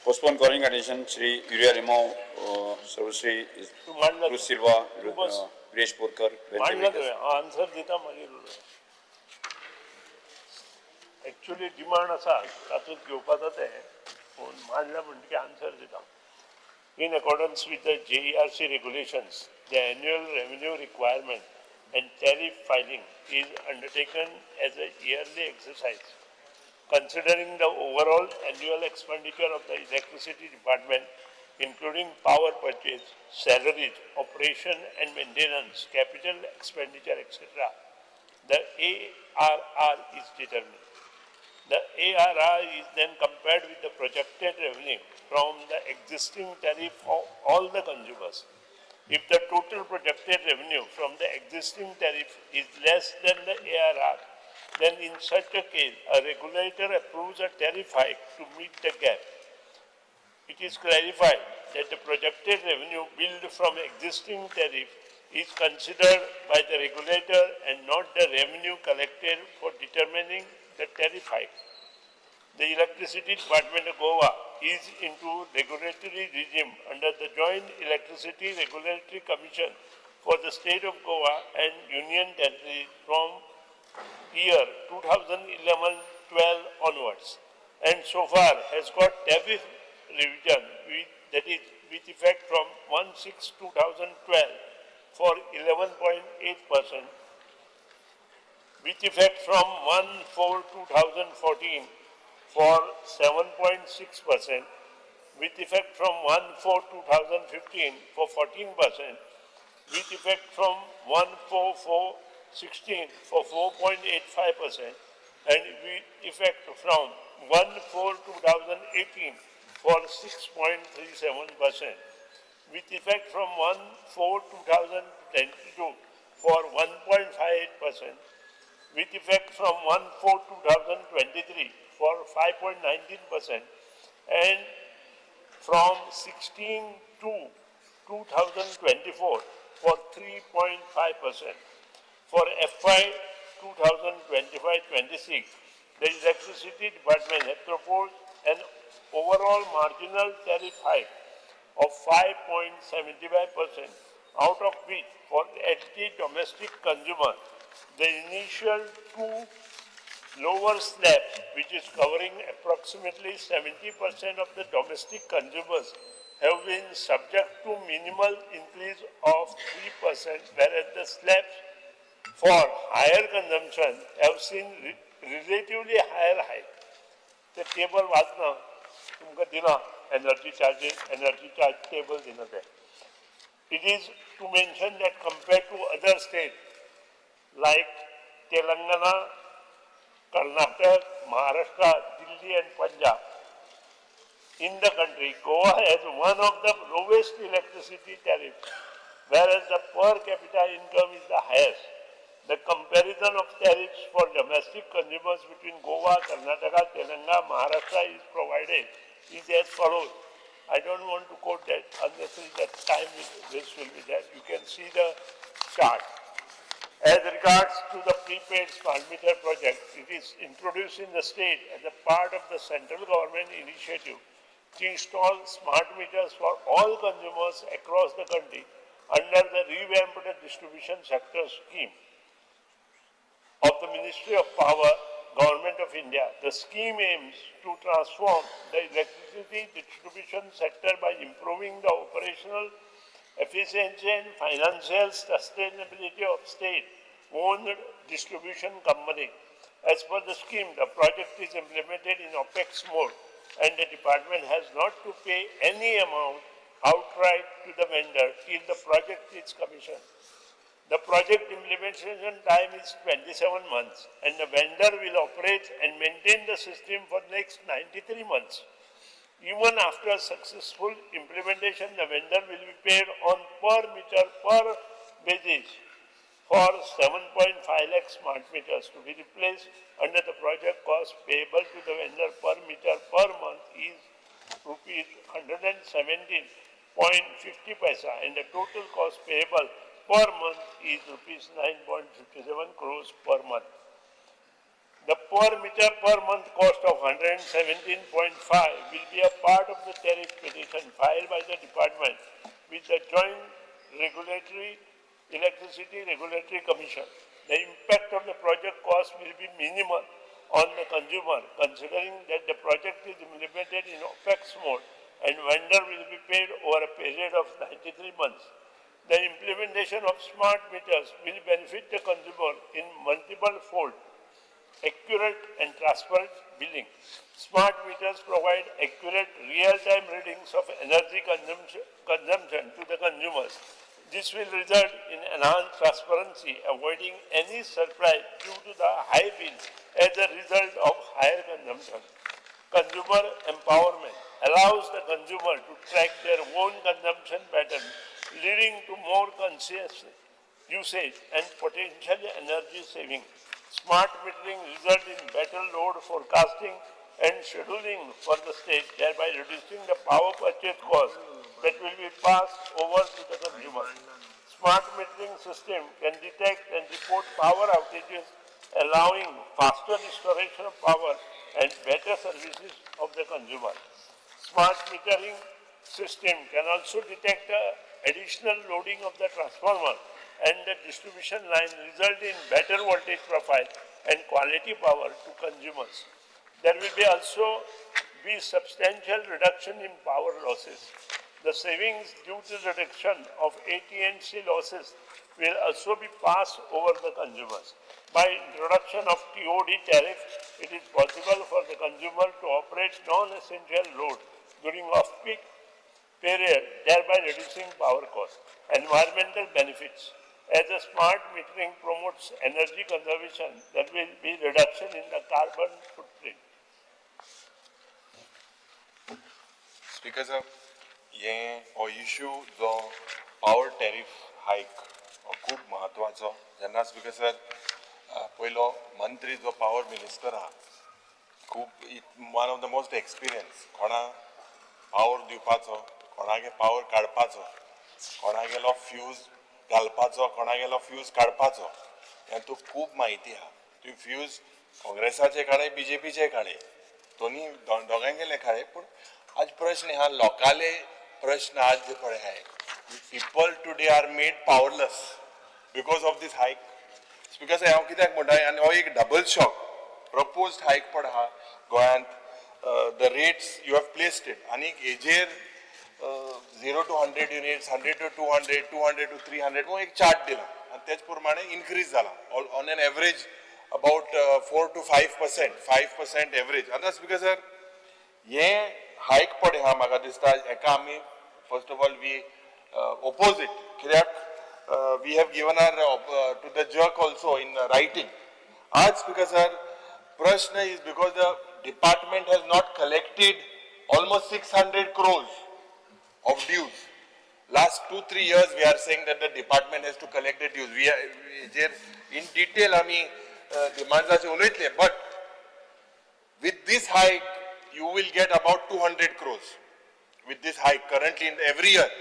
Postpone calling attention Shri Uriya Rimau, Sarvashri Cruz Silva, Viresh Porkar, answer दिता मागीर actually demand आसा तातूंत घेवपाचो ते पूण मानला म्हणटकीर आन्सर दिता. In accordance with the JERC regulations, the annual revenue requirement and tariff filing is undertaken as a yearly exercise. Considering the overall annual expenditure of the electricity department, including power purchase, salaries, operation and maintenance, capital expenditure, etc., the ARR is determined. The ARR is then compared with the projected revenue from the existing tariff for all the consumers. If the total projected revenue from the existing tariff is less than the ARR, then in such a case, a regulator approves a tariff hike to meet the gap. It is clarified that the projected revenue billed from existing tariff is considered by the regulator and not the revenue collected for determining the tariff hike. The Electricity Department of Goa is into regulatory regime under the Joint Electricity Regulatory Commission for the state of Goa and Union Territory from year 2011-12 onwards, and so far has got tariff revision that is with effect from 1/6/2012 for 11.8%, with effect from 1/4/2014 for 7.6%, with effect from 1/4/2015 for 14%, with effect from 1/4/16 for 4.85%, and with effect from 1/4/2018 for 6.37%, with effect from 1/4/2022 for 1.58%, with effect from 1/4/2023 for 5.19%, and from 16/2/2024 for 3.5%. For FY 2025-26, the Electricity Department has proposed an overall marginal tariff hike of 5.75%, out of which for LT domestic consumer, the initial two lower slabs, which is covering approximately 70% of the domestic consumers, have been subject to minimal increase of 3%, whereas the slabs for higher consumption have seen relatively higher hike. The table वाचना तुमकां दिला energy charge table दिना ते. It is to mention that compared to other states like Telangana, Karnataka, Maharashtra, Delhi and Punjab, in the country, Goa has one of the lowest electricity tariffs, whereas the per capita income is the highest. The comparison of tariffs for domestic consumers between Goa, Karnataka, Telangana, Maharashtra is provided is as follows. I don't want to quote that unnecessarily, that time this will be there. You can see the chart. As regards to the prepaid smart meter project, it is introduced in the state as a part of the central government initiative to install smart meters for all consumers across the country under the revamped distribution sector scheme of the Ministry of Power, Government of India. The scheme aims to transform the electricity distribution sector by improving the operational efficiency and financial sustainability of state-owned distribution company. As per the scheme, the project is implemented in OPEX mode and the department has not to pay any amount outright to the vendor till the project is commissioned. The project implementation time is 27 months and the vendor will operate and maintain the system for the next 93 months. Even after successful implementation, the vendor will be paid on per meter per basis for 7.5 lakh smart meters to be replaced under the project. Cost payable to the vendor per meter per month is rupees 117.50 and the total cost payable per month is rupees 9.57 crores per month. The per meter per month cost of 117.5 will be a part of the tariff petition filed by the department with the Joint Electricity Regulatory Commission. The impact of the project cost will be minimal on the consumer, considering that the project is implemented in OPEX mode and vendor will be paid over a period of 93 months. The implementation of smart meters will benefit the consumer in multiple folds. Accurate and transparent billing. Smart meters provide accurate real-time readings of energy consumption to the consumers. This will result in enhanced transparency, avoiding any surprise due to the high bills as a result of higher consumption. Consumer empowerment allows the consumer to track their own consumption pattern, leading to more conscious usage and potential energy saving. Smart metering results in better load forecasting and scheduling for the state, thereby reducing the power purchase cost that will be passed over to the consumer. Smart metering system can detect and report power outages, allowing faster restoration of power and better services of the consumer. Smart metering system can also detect the additional loading of the transformer and the distribution line, result in better voltage profile and quality power to consumers. There will also be substantial reduction in power losses. The savings due to the reduction of AT&C losses will also be passed over the consumers. By introduction of TOD tariff, it is possible for the consumer to operate non-essential load during off-peak period, thereby reducing power cost. Environmental benefits. As the smart metering promotes energy conservation, there will be reduction in the carbon footprint. Speaker sir, हो issue जो power tariff हायक हो खूब महत्वाचो. जेन्ना speaker sir पयलो मंत्री जो पावर मिनिस्टर आहा खूब one of the most experience, कोणा पावर दिवपाचो, कोणागे पावर काडपाचो, कोणागेलो फ्यूज घालपाचो, कोणागेलो फ्यूज काडपाचो, हेतून खूब म्हायती आहा. तुवें फ्यूज काँग्रेसाचे काडे, बीजेपीचे काडे, दोनी दोगांयगेले काडे, पूण आज प्रश्न हा लोकाले प्रश्न आज जे पळय हाय, people today are made powerless because of this hike. Speaker साहेब हांव कित्याक म्हणटा, आनी हो एक डबल शॉक प्रपोज्ड हायक पड आहा गोंयांत. The rates you have placed it, आनी हेजेर 0 to 100 युनिट्स, 100 to 200, 200 to 300 हो एक चार्ट दिला आणि त्याच प्रमाणे इन्क्रीज जाला on an average about 4 to 5%, 5% average. आता स्पीकर सर हे हायक पडे हा म्हाका दिसता हेका आमी first of all we oppose it, कित्याक we have given our to the जज ऑल्सो इन रायटिंग. आज स्पीकर सर प्रश्न is because the department has not collected almost 600 crores of dues. Last 2-3 years we are saying that the department has to collect the dues. We are in detail आमी demands ache uloytले, but with this hike you will get about 200 crores with this hike currently in every year.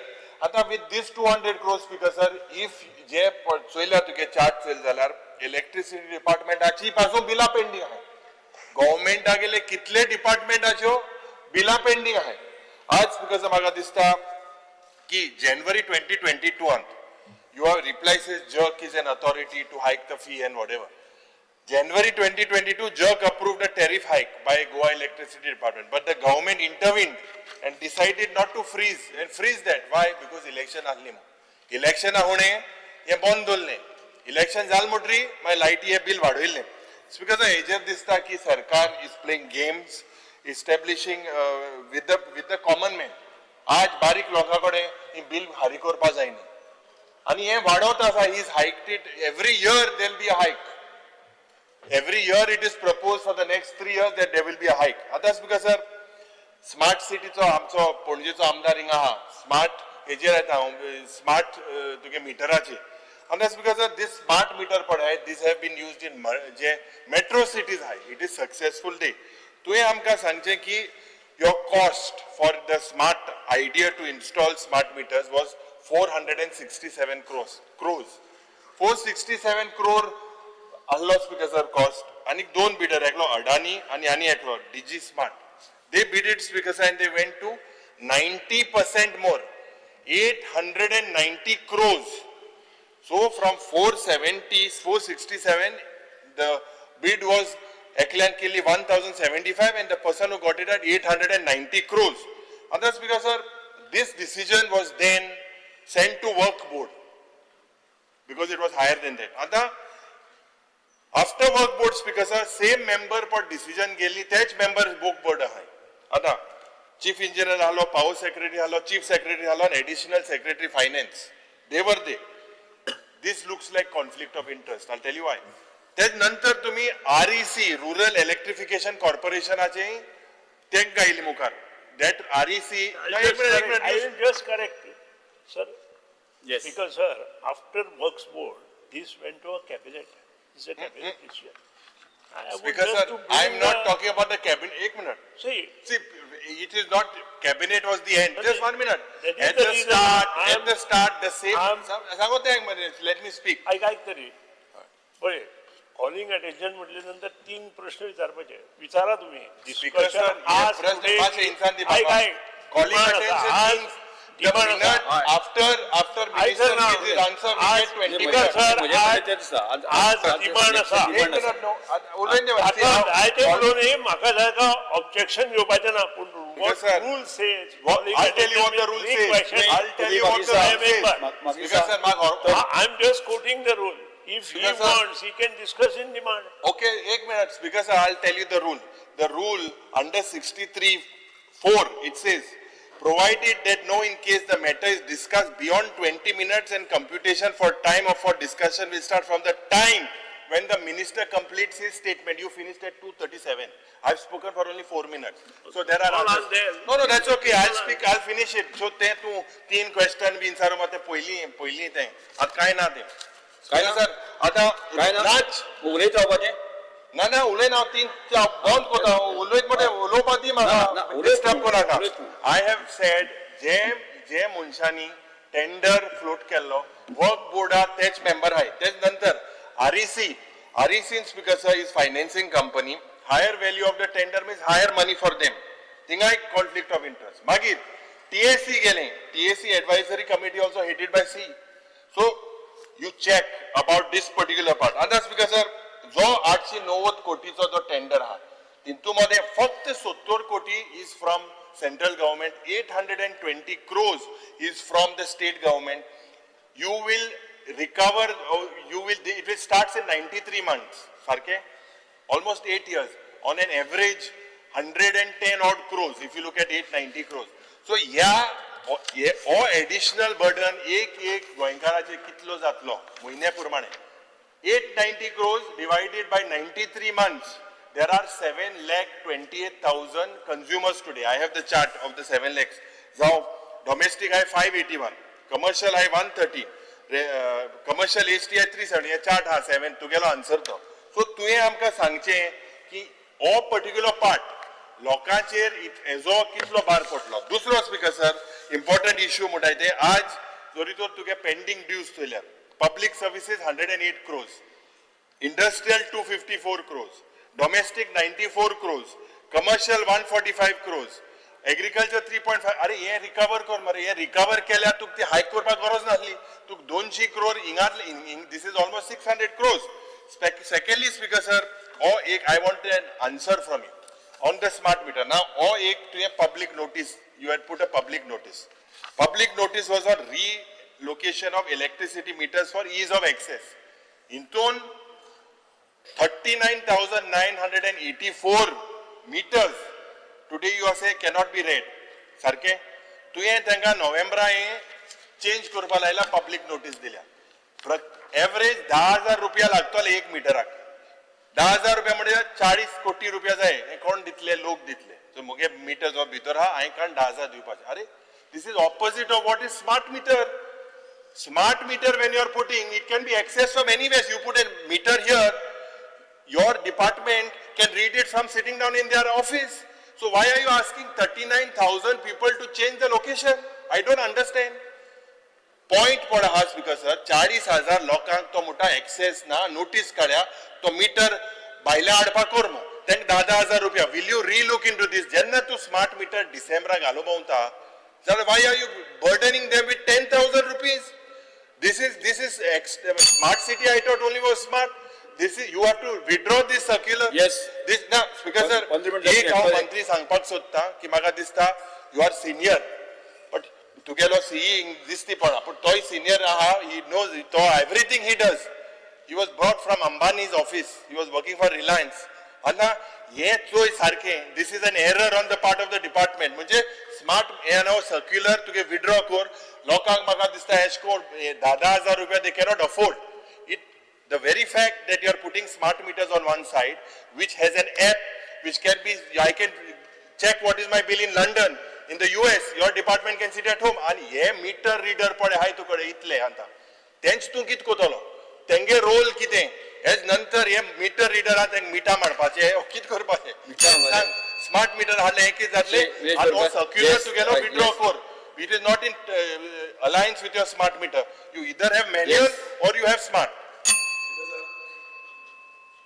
Ata with this 200 crores speaker sir, if je choyla tuge chart fail jalar electricity department achi paso bila pending ahay, government agele kitle department acho bila pending ahay. आज speaker sir म्हाका दिसता की January 2022 you have replaced JERC is an authority to hike the fee and whatever. January 2022 JERC approved a tariff hike by Goa Electricity Department, but the government intervened and decided not to freeze that. Why? Because election ahli. Election ahone ye bond dolne. Election जाल मोटरी my light ye bill वाढविले. Speaker sir हेजेर दिसता की सरकार is playing games, establishing with the common man. आज बारीक लोकांकडे ही बिल हारी करपा जायना आणि हे वाढवत आसा. he is hiked it every year. there will be a hike every year. it is proposed for the next 3 years that there will be a hike. आता स्पीकर सर स्मार्ट सिटीचो आमचो पणजेचो आमदार हिंगा आहा, स्मार्ट हेजेर येता स्मार्ट तुगे मिटराचे. आता speaker sir this smart meter पळय, this have been used in जे metro cities आहाय, it is successful day. तुवें आमकां सांगचें की your cost for the smart idea to install smart meters was 467 crores. 467 crore ahlo speaker sir cost आणि दोन bidder एकलो Adani आणि एकलो DG Smart. They bid it speaker sir and they went to 90% more, 890 crores. So from 467, the bid was Eklan Kili 1075 and the person who got it at 890 crores. And that's because sir, this decision was then sent to work board because it was higher than that. आता after work board speaker sir, same member for decision गेली तेच member work board आहे. आता chief engineer आलो, power secretary आलो, chief secretary आलो, and additional secretary finance. They were there. This looks like conflict of interest. I'll tell you why. त्यानंतर तुम्ही REC, Rural Electrification Corporation आचे तेक गायली मुखार. That REC. I will just correct it, sir. Yes. Because sir, after works board, this went to a cabinet. It's a cabinet issue. I would Because just sir, to bring I'm not talking about the cabinet. एक minute. See, See, it is not cabinet was the end. Just 1 minute. that is At the the reason start, the same. सांगतो एक minute. Let me speak. ऐक तरी बरे calling attention म्हटल्यानंतर 3 प्रश्न विचारपाचे विचारा तुम्ही Speaker sir, आज प्रश्न today- पाच इंसान दी ऐक बाबा. ऐक Calling demand attention असा, आज means the demand minute असा. after ऐक minister सर ना, gives his answer, we आज get 20 speaker minutes. sir, म्हणजे आज- तेच आसा. आज demand असा. एक minute no. उलयन देवा. See आता how- हांवें तें म्हणून न्ही, म्हाका जाका ऑब्जेक्शन घेवपाचें ना पूण Because sir, rule says I'll tell you what the rule says. I'll tell you what the rule says. Because sir, I'm just quoting the rule. If he Because, sir- wants, he can discuss in demand. Okay, एक minute. Because I'll tell you the rule. The rule under 63(4) it says, provided that no in case the matter is discussed beyond 20 minutes and computation for time or for discussion will start from the time when the minister completes his statement. You finished at 2:37. I've spoken for only 4 minutes. So there are All others. are there. No, that's okay. I'll speak. I'll finish it. So ते तू 3 question bin सारो मते पहिली ते. आता काय ना ते. काय ना? सर आता काय ना? नाच उलयत रावपाचें? ना उलय ना 3 बंद कोता उलयत मते उलोवपा दी म्हाका ना, उलयत डिस्टर्ब तूं, कोनाका उलयत तूं. I have said जे मनशांनी टेंडर फ्लोट केल्लो वर्क बोर्डार तेच मेंबर आहाय तेच नंतर REC speaker sir is financing company higher value of the tender means higher money for them थिंगाय conflict of interest मागीर TAC गेले TAC advisory committee also headed by C so you check about this particular part and that's because sir जो 890 कोटीचो जो tender हा तितूमध्ये फक्त 70 कोटी is from central government 820 crores is from the state government you will recover it will start in 93 months sarke almost 8 years on an average 110 odd crores if you look at 890 crores so or additional burden एक गोंयकाराचे कितलो जातलो म्हयन्या प्रमाणे 890 crores divided by 93 months there are 7,28,000 consumers today I have the chart of the 7 lakhs now domestic I 581 commercial I 130 commercial HTI 370 हे chart हा 7 तुगेलो answer तो so तुवें आमकां सांगचें की हो पर्टिक्युलर पार्ट लोकांचेर हेजो कितलो भार पडटलो दुसरो स्पीकर सर इम्पॉर्टंट इश्यू म्हणटाय ते आज जरी तर तुगे पेंडिंग ड्यूज चयल्यार public services 108 crores industrial 254 crores domestic 94 crores commercial 145 crores agriculture 3.5 अरे हे रिकवर कर मरे हे रिकवर केल्यार तुका ती हायक करपाक गरज नासली तुका 200 crore हिंगातले this is almost 600 crores secondly speaker sir or ek I want an answer from you on the smart meter now or ek to a public notice you had put a public notice was on relocation of electricity meters for ease of access intun 39,984 meters today you are saying cannot be read sarke तुवें तांकां नोव्हेंबरा change करपा लायला public notice दिल्या average 10,000 रुपया लागतले 1 मिटराक 10,000 रुपया म्हणजे 40 कोटी रुपया जाय हे कोण दितले लोक दितले सो मुगे मिटर जो भितर हा हांवें काण 10,000 दिवपाचे अरे this is opposite of what is smart meter when you are putting it can be accessed from anywhere you put a meter here your department can read it from sitting down in their office so why are you asking 39,000 people to change the location I don't understand point पण आहा speaker sir 40,000 लोकांक तो मोठा access ना notice काढ्या तो metre भायल्या हाडपाक core मो तांकां 10,000 रुपया will you relook into this जेन्ना तूं स्मार्ट मीटर डिसेंबराक घालो पावता जाल्यार why are you burdening them with 10,000 rupees this is smart city I thought only was smart this is you have to withdraw this circular Yes. this na because sir एक हांव मंत्री सांगपाक सोदता की म्हाका दिसता you are senior but तुगेलो seeing दिसती पडा पण तोय सिनियर आहा he knows तो everything he does he was brought from Ambani's office he was working for Reliance and हे चोय सारखे this is an error on the part of the department म्हणजे स्मार्ट हे नो सर्क्युलर तुगे withdraw core लोकांक म्हाका दिसता एशको 10,000 रुपया they cannot afford it the very fact that you are putting smart meters on one side which has an app which can be I can check what is my bill in London in the US your department can sit at home and हे meter reader पडे हाय तुकडे इतले आता तेंच तू कित कोतलो तेंगे role कितें hedge नंतर हे मीटर रीडरान तेंक मिटा मारपाचे कित करपाचे सांग स्मार्ट मीटर हाडले एकच जातले आणि हो सर्क्युलर तुगेलो withdraw core it is not in alliance with your smart meter you either have manual or you have smart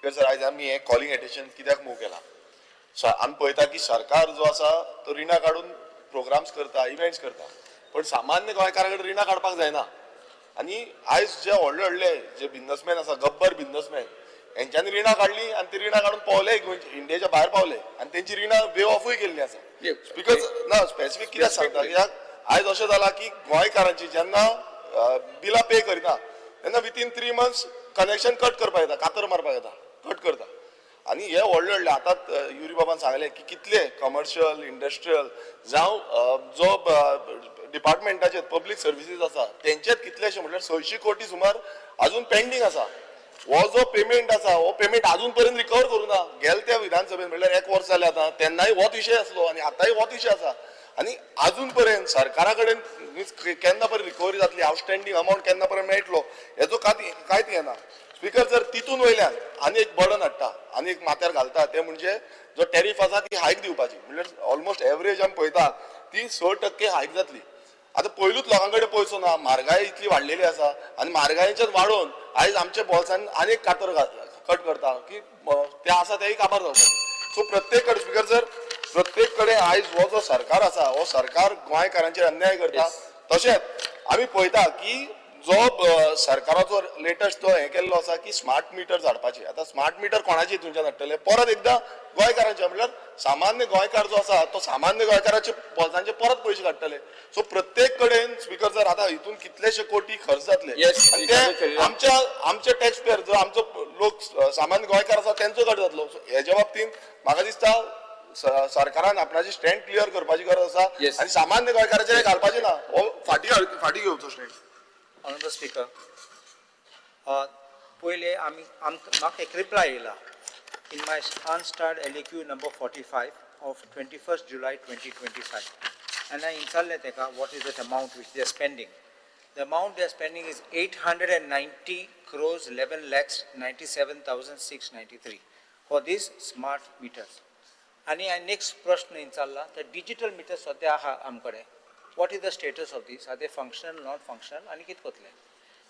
sir आज आम्ही हे कॉलिंग एटेन्शन कित्याक मूव केला आम्ही पळयता की सरकार जो आसा तो रिणां काढून प्रोग्राम्स करता इव्हेंट्स करता पण सामान्य गोंयकारा कडेन रिणां काडपाक जायना आणि आयज जे व्हडले व्हडले जे बिझनेसमॅन आसा गब्बर बिझनेसमॅन हेंच्यांनी रिणां काढली आणि ती रिणां काढून पावले इंडियाच्या भायर पावले आणि तेंची रिणां वे ऑफूय केल्ली आसा बिकॉज ना स्पेसिफीक कित्याक सांगता कित्याक आयज अशें जाला की गोंयकारांची जेन्ना बिलां पे करिना तेन्ना विथीन 3 months कनेक्शन कट करपाक येता कातर मारपाक येता कट करता आणि हे व्हडले व्हडले आतां युरी बाबान सांगलें की कितले कमर्शियल इंडस्ट्रियल जावं जो डिपार्टमेंटाचे पब्लीक सर्विसीस आसा तेंचेच कितलेशे म्हटल्यार 600 कोटी सुमार अजून पेंडींग आसा हो जो पेमेंट आसा हो पेमेंट अजून पर्यंत रिकवर करूं ना गेल त्या विधानसभेन म्हटल्यार 1 वर्स जालें आतां तेन्नाय होच विशय आसलो आणि आतांय होच विशय आसा आणि अजून पर्यंत सरकारा कडेन केन्ना पर्यंत रिकवरी जातली आउटस्टँडींग अमाउंट केन्ना पर्यंत मेळटलो हेजो कांयच येना स्पीकर जर तितून वयल्यान आनी एक बर्डन हाडटा आनी एक माथ्यार घालता ते म्हणजे जो टॅरीफ आसा ती हायक दिवपाची म्हणल्यार ऑलमोस्ट एवरेज आमी पळयता ती 6% हायक जातली आता पयलूच लोकां कडेन पयसो ना म्हारगाय इतली वाडलेली आसा आनी म्हारगायेच्यान वाडोवन आयज आमच्या बोल्सान आनीक कातर कट करता की ते आसा तेय काबार जावपाचे सो प्रत्येक कडेन स्पीकर जर प्रत्येक कडेन आयज हो जो सरकार आसा हो सरकार गोंयकारांचेर अन्याय करता तशेंच आमी पळयता की जो सरकाराचो लेटेस्ट जो हे केल्लो आसा की स्मार्ट मिटर हाडपाचे आता स्मार्ट मिटर कोणाचे हितूनच्यान हाडटले परत एकदा गोंयकारांचे म्हटल्यार सामान्य गोंयकार जो आसा तो सामान्य गोंयकाराचे बोल्सांचे परत पयशे काडटले सो प्रत्येक कडेन स्पीकर जर आता हितून कितलेशे कोटी खर्च जातले आनी ते आमचे टॅक्स पेयर जो आमचो लोक सामान्य गोंयकार आसा तेंचो कट जातलो सो हेच्या बाबतींत म्हाका दिसता सरकारान आपणाची स्टँड क्लियर करपाची गरज आसा आनी सामान्य गोंयकाराचेर घालपाचें ना हो फाटी घेवचो स्टँड Honorable Speaker, पहिले म्हाका एक रिप्लाय येयला in my unstarred LAQ number 45 of 21st July 2025 and I insulted teka what is that amount which they are spending. The amount they are spending is 890 crores 11 lakhs 97,693 for these smart meters. आणि next प्रश्न इंचारला the digital meters सध्या आहा आमकडे. What is the status of these? Are they functional, not functional? And kit kotle.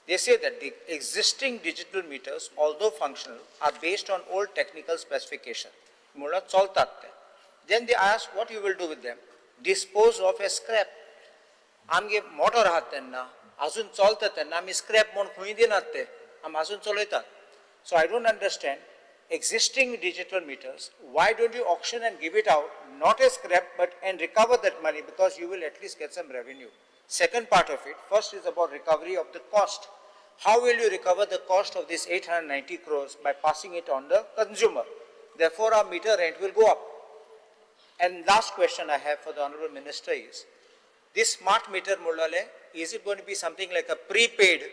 They say that the existing digital meters, although functional, are based on old technical specification. Mula choltat te. Then they ask what you will do with them. Dispose of a scrap. Amge motor rahat tenna, azun choltat tenna, ami scrap mon khuni dinat te, am azun choloitat. So I don't understand. Existing digital meters, why don't you auction and give it out, not as scrap, but and recover that money because you will at least get some revenue. Second part of it, first is about recovery of the cost. How will you recover the cost of this 890 crores by passing it on the consumer? Therefore, our meter rent will go up. And last question I have for the Honorable Minister is, this smart meter mulale, is it going to be something like a prepaid,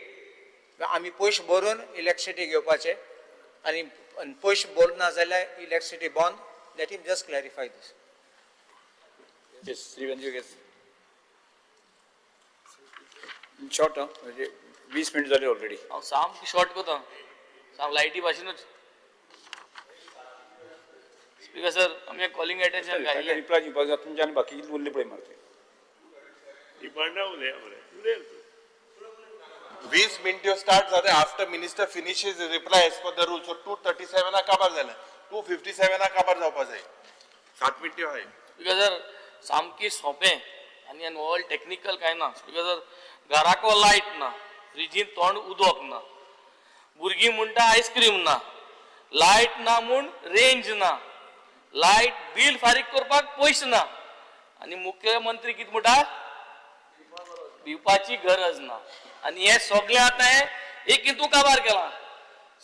ami poish borun electricity घेवपाचे आणि पयशे बोल ना जाल्यार electricity बंद let him just clarify this Yes, Srivanju, yes. In short, म्हणजे 20 minute झाले already. सामकी शॉर्ट कोता साम लायटी भाशेनूच स्पीकर सर आमी कॉलिंग अटेन्शन घायले रिप्लाय दिवपाक जाय तुमच्यान बाकी उरले पळय मारते. डिमांडा उलया बरें 20 मिनिटं स्टार्ट जाते after minister finishes reply as per the rule so 2:37 काबार जालें 2:57 काबार जावपाक जाय 7 मिनिटं आहाय बिकॉज जर सामकी सोंपें आनी ऑल टेक्निकल कांय ना बिकॉज जर घराको लायट ना फ्रिजीन तोंड उदक ना भुरगीं म्हणटा आयस्क्रीम ना लायट ना म्हूण रेंज ना लायट बील फारीक करपाक पयशे ना आनी मुख्यमंत्री कितें म्हणटा दिवपाची गरज ना आनी हे सगळें आतां एक हितू काबार केलां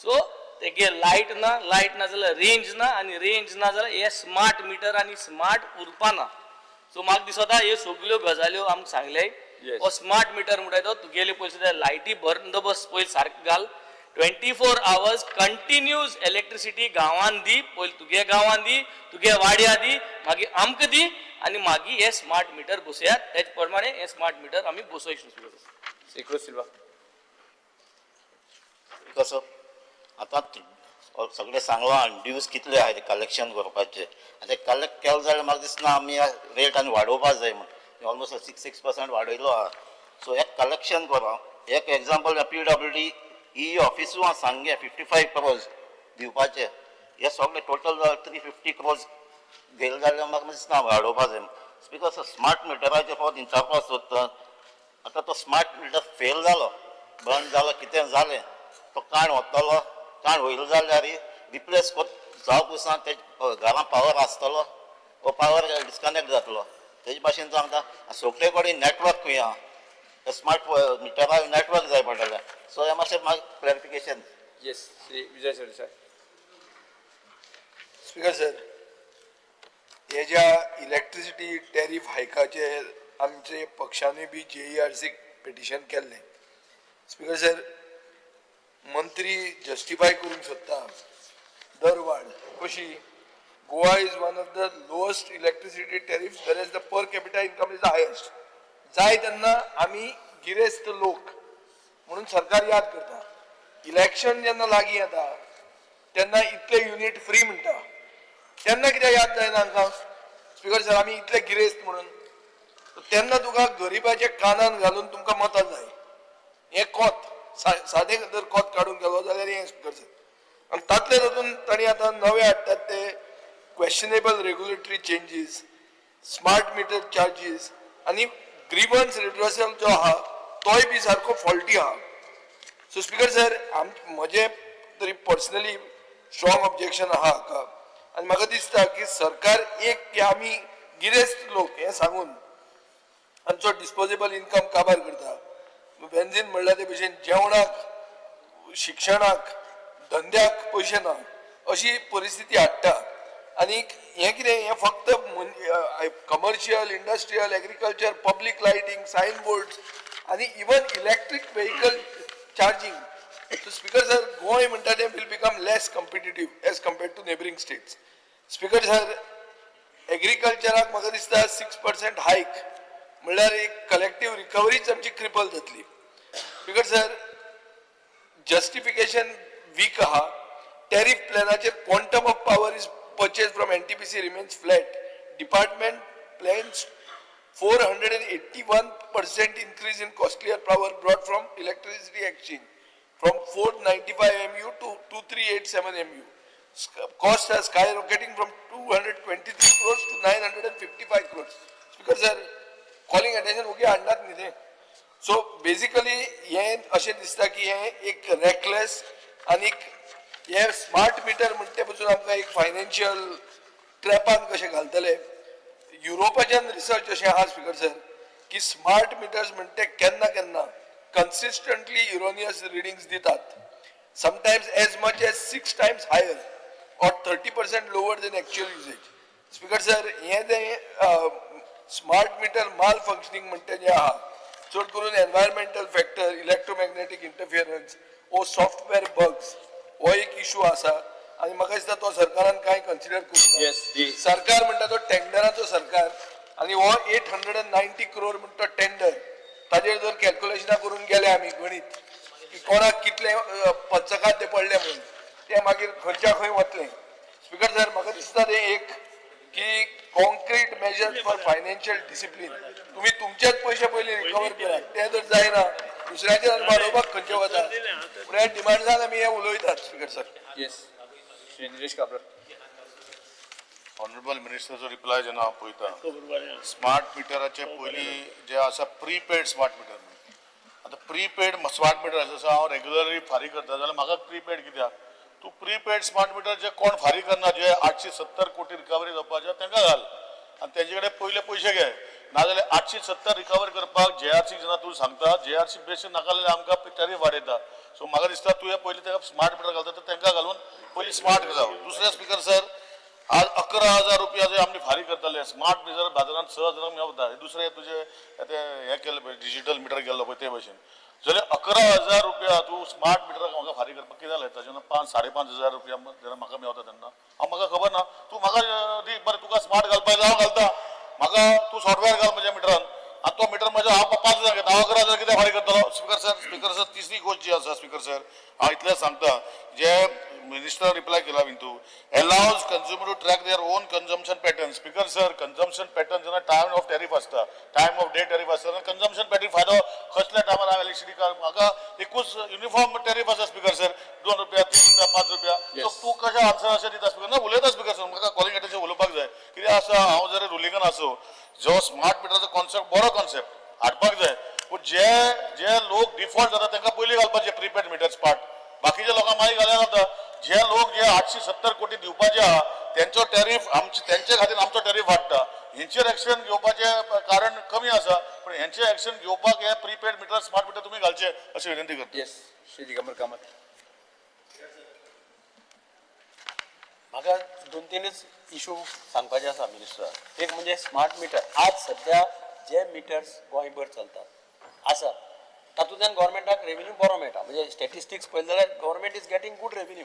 सो तेगे लायट ना जाल्यार रेंज ना आनी रेंज ना जाल्यार हे स्मार्ट मिटर आनी स्मार्ट उरपाना सो म्हाका दिसता ह्यो सगळ्यो गजाल्यो आमकां सांगले हो स्मार्ट मिटर म्हणटा तो तुगेले पयशे लायटी बंदोबस्त पयलीं सारको घाल 24 hours कंटिन्यूस इलेक्ट्रिसिटी गांवांत दी पयलीं तुगे गांवांत दी तुगे वाड्या दी मागीर आमकां दी आनी मागीर हे स्मार्ट मिटर बसयात तेच प्रमाणे हे स्मार्ट मिटर आमी बसोवंक श्री क्रुज सिल्वा कसं आता सगळे सांगलां ड्यूज कितले आहाय ते कलेक्शन करपाचे आनी ते कलेक्ट केले जाल्यार म्हाका दिसना आमी रेट आनी वाडोवपाक जाय म्हणून ऑलमोस्ट 6% वाडयलो आहा सो हे कलेक्शन करा एक एग्जाम्पल PWD ई ऑफिसूं सांगे 55 crores दिवपाचे हे सगळे टोटल 350 crores गेले जाल्यार म्हाका दिसना वाडोवपाक जाय बिकॉज स्मार्ट मिटराचे फॉर विचारपाक सोदता आतां तो स्मार्ट मिटर फेल जालो बंद जालो कितें जालें तो काण वतलो काण वयलो जाल्यार रिप्लेस जावप दिसा ते घरां पावर आसतलो वो पावर डिस्कनेक्ट जातलो तेजे भाशेन सांगता सगळे कडेन नॅटवर्क खंय आहा स्मार्ट मिटराक नॅटवर्क जाय पडटलें सो हे मातशें म्हाका clarification yes Shri Vijay Sardesai speaker sir हे ज्या इलेक्ट्रिसिटी टॅरिफ हायकाचे आमचे पक्षांनी बी JERC पिटिशन केल्लें स्पीकर सर मंत्री जस्टिफाय करूंक सोदता दर वाड कशी Goa is one of the lowest electricity tariff whereas the per capita income is the highest जाय तेन्ना आमी गिरेस्त लोक म्हणून सरकार याद करता इलेक्शन जेन्ना लागीं येता तेन्ना इतले युनिट फ्री म्हणटा तेन्ना कित्याक याद जायना आमकां स्पीकर सर आमी इतले गिरेस्त म्हणून तेन्ना तुका गरिबाच्या कानान घालून तुमकां मतां जाय हे कोत सादें जर कोत काडूंक गेलो जाल्यार हें स्पीकर सर आनी तातले तातूंत तांणी आतां नवे हाडटात ते questionable regulatory changes smart meter charges आनी ग्रीवन्स रिड्रेसल जो आहा तोय बी सारको फॉल्टी आहा सो स्पीकर सर म्हजें तरी पर्सनली स्ट्रॉंग ऑब्जेक्शन आहा हाका आनी म्हाका दिसता की सरकार एक की आमी गिरेस्त लोक हें सांगून आमचो डिस्पोजेबल इनकम काबार करता बेन्झीन म्हणल्यार ते भशेन जेवणाक शिक्षणाक धंद्याक पयशे ना अशी परिस्थिती हाडटा आनीक हें कितें हें फक्त commercial industrial agriculture public lighting sign boards आनी even electric vehicle charging so speaker sir Goem म्हणटा तें will become less competitive as compared to neighbouring states speaker sir एग्रीकल्चराक म्हाका दिसता 6% हायक म्हणल्यार एक कलेक्टीव रिकवरीच आमची क्रिपल जातली स्पीकर सर जस्टिफिकेशन वीक आहा टॅरिफ प्लॅनाचेर quantum of power is purchase from NTPC remains flat. Department plans 481% increase in costlier power brought from electricity exchange from 495 MU to 2387 MU. Costs are skyrocketing from 223 crores to 955 crores. Speaker sir, calling attention okay आणनात न्ही ते. So basically हे अशें दिसता की हे एक reckless आणि हे स्मार्ट मिटर म्हणटे पसून आमकां एक फायनान्शियल ट्रॅपान कशें घालतले युरोपाच्यान रिसर्च अशें आहा स्पीकर सर की स्मार्ट मिटर्स म्हणटे केन्ना केन्ना कन्सिस्टंटली इरोनियस रिडिंग्स दितात sometimes as much as 6 times higher or 30% lower than actual usages speaker sir हे जें स्मार्ट मिटर माल फंक्शनिंग म्हणटे जें आहा चड करून एनवायरमेंटल फॅक्टर इलेक्ट्रोमॅग्नेटीक इंटरफियरन्स ओ सॉफ्टवेअर बग्स हो एक इशू आसा आणि म्हाका दिसता तो सरकारान कांय कन्सिडर करूं सरकार म्हणटा तो टेंडराचो सरकार आणि हो 890 crore म्हणटा टेंडर ताजेर जर कॅल्क्युलेशनां करून गेले आमी गणित की कोणाक कितले पंचकात ते पडले म्हणून ते मागीर खंयच्या खंय वतले स्पीकर सर म्हाका दिसता ते एक की concrete measures for financial discipline तुम्ही तुमचेच पैसे पयलीं रिकवर केल्यात ते जर जायना दुसऱ्याचे वाडोवपाक खंयचे वता फुडें डिमांड जावन आमी हे उलयतात speaker sir yes Shri Nilesh Cabral. Honourable मिनिस्टरचो रिप्लाय जेन्ना हांव पळयता स्मार्ट मिटराचे पयलीं जे आसा प्रीपेड स्मार्ट मिटर आतां प्रीपेड स्मार्ट मिटर आसा हांव रेग्युलरली फारीक करता जाल्यार म्हाका प्रीपेड कित्याक तूं प्रीपेड स्मार्ट मिटर जे कोण फारीक करना जे 870 कोटी रिकवरी जावपाचे तांकां घाल आनी तेंचे कडेन पयले पयशे घे नाजाल्यार 870 रिकवर करपाक JRC जेन्ना तूं सांगता JRC बेस नाका जाल्यार आमकां टॅरीफ वाडयता सो म्हाका दिसता तुवें पयलीं ताका स्मार्ट मिटर घालता तर तांकां घालून पयलीं स्मार्ट जावं. दुसरें स्पीकर सर आज 11,000 रुपया जे आमी फारीक करताले स्मार्ट मिटर बाजारांत 6,000 मेळटा दुसरें तुजें हें केलें पळय डिजिटल मिटर गेल्लो पळय ते भशेन जाल्यार 11,000 रुपया तूं स्मार्ट मिटराक म्हाका फारीक करपाक कितें जालें जेन्ना 5,500 रुपया जेन्ना म्हाका मेळटा तेन्ना म्हाका खबर ना तूं म्हाका दी बरें तुका स्मार्ट घालपाक जाय हांव घालता म्हाका तूं सॉफ्टवेअर घाल म्हज्या मिटरान आनी तो मिटर म्हज्या हांव 5,000 घेता हांव 11,000 कितें फारीक करतलो स्पीकर सर तिसरी गोष्ट जी आसा स्पीकर सर हांव इतलें सांगता जे मिनिस्टर रिप्लाय केला विंतू allows consumer to track their own consumption pattern speaker sir consumption pattern जेन्ना टायम ऑफ टॅरीफ आसता टायम ऑफ डे टॅरीफ आसता कंजम्पशन पॅटर्न फायदो कसल्या टायमार हांव इलेक्ट्रिसिटी म्हाका एकूच युनिफॉर्म टॅरीफ आसा स्पीकर सर 2 रुपया 3 रुपया 5 रुपया सो तूं कशें आन्सर अशें दिता स्पीकर ना उलयता स्पीकर सर म्हाका कॉलिंग एटेशन उलोवपाक जाय कितें आसा हांव जर रुलिंगान आसो जो स्मार्ट मिटराचो कॉन्सेप्ट बरो कॉन्सेप्ट हाडपाक जाय पूण जे लोक डिफॉल्ट जाता तांकां पयलीं घालपाचे प्रीपेड मिटर्स पार्ट बाकीच्या लोकांक मागीर घाल्यार जाता जे लोक जे 870 कोटी दिवपाचे आहा त्यांचो टॅरीफ त्यांचे खातीर आमचो टॅरीफ वाडटा हेंचेर एक्शन घेवपाचें कारण कमी आसा पण हेंचें एक्शन घेवपाक हे प्रीपेड मिटर स्मार्ट मिटर तुमी घालचे अशी विनंती करता. येस श्री दिगंबर कामत. म्हाका 2-3च इशू सांगपाचे आसा मिनिस्टर एक म्हणजे स्मार्ट मिटर आज सध्या जे मिटर्स गोंयभर चलतात आसा तातूंतल्यान गव्हर्मेंटाक रेव्हेन्यू बरो मेळटा म्हणजे स्टॅटिस्टिक्स पळयलें जाल्यार government is getting good revenue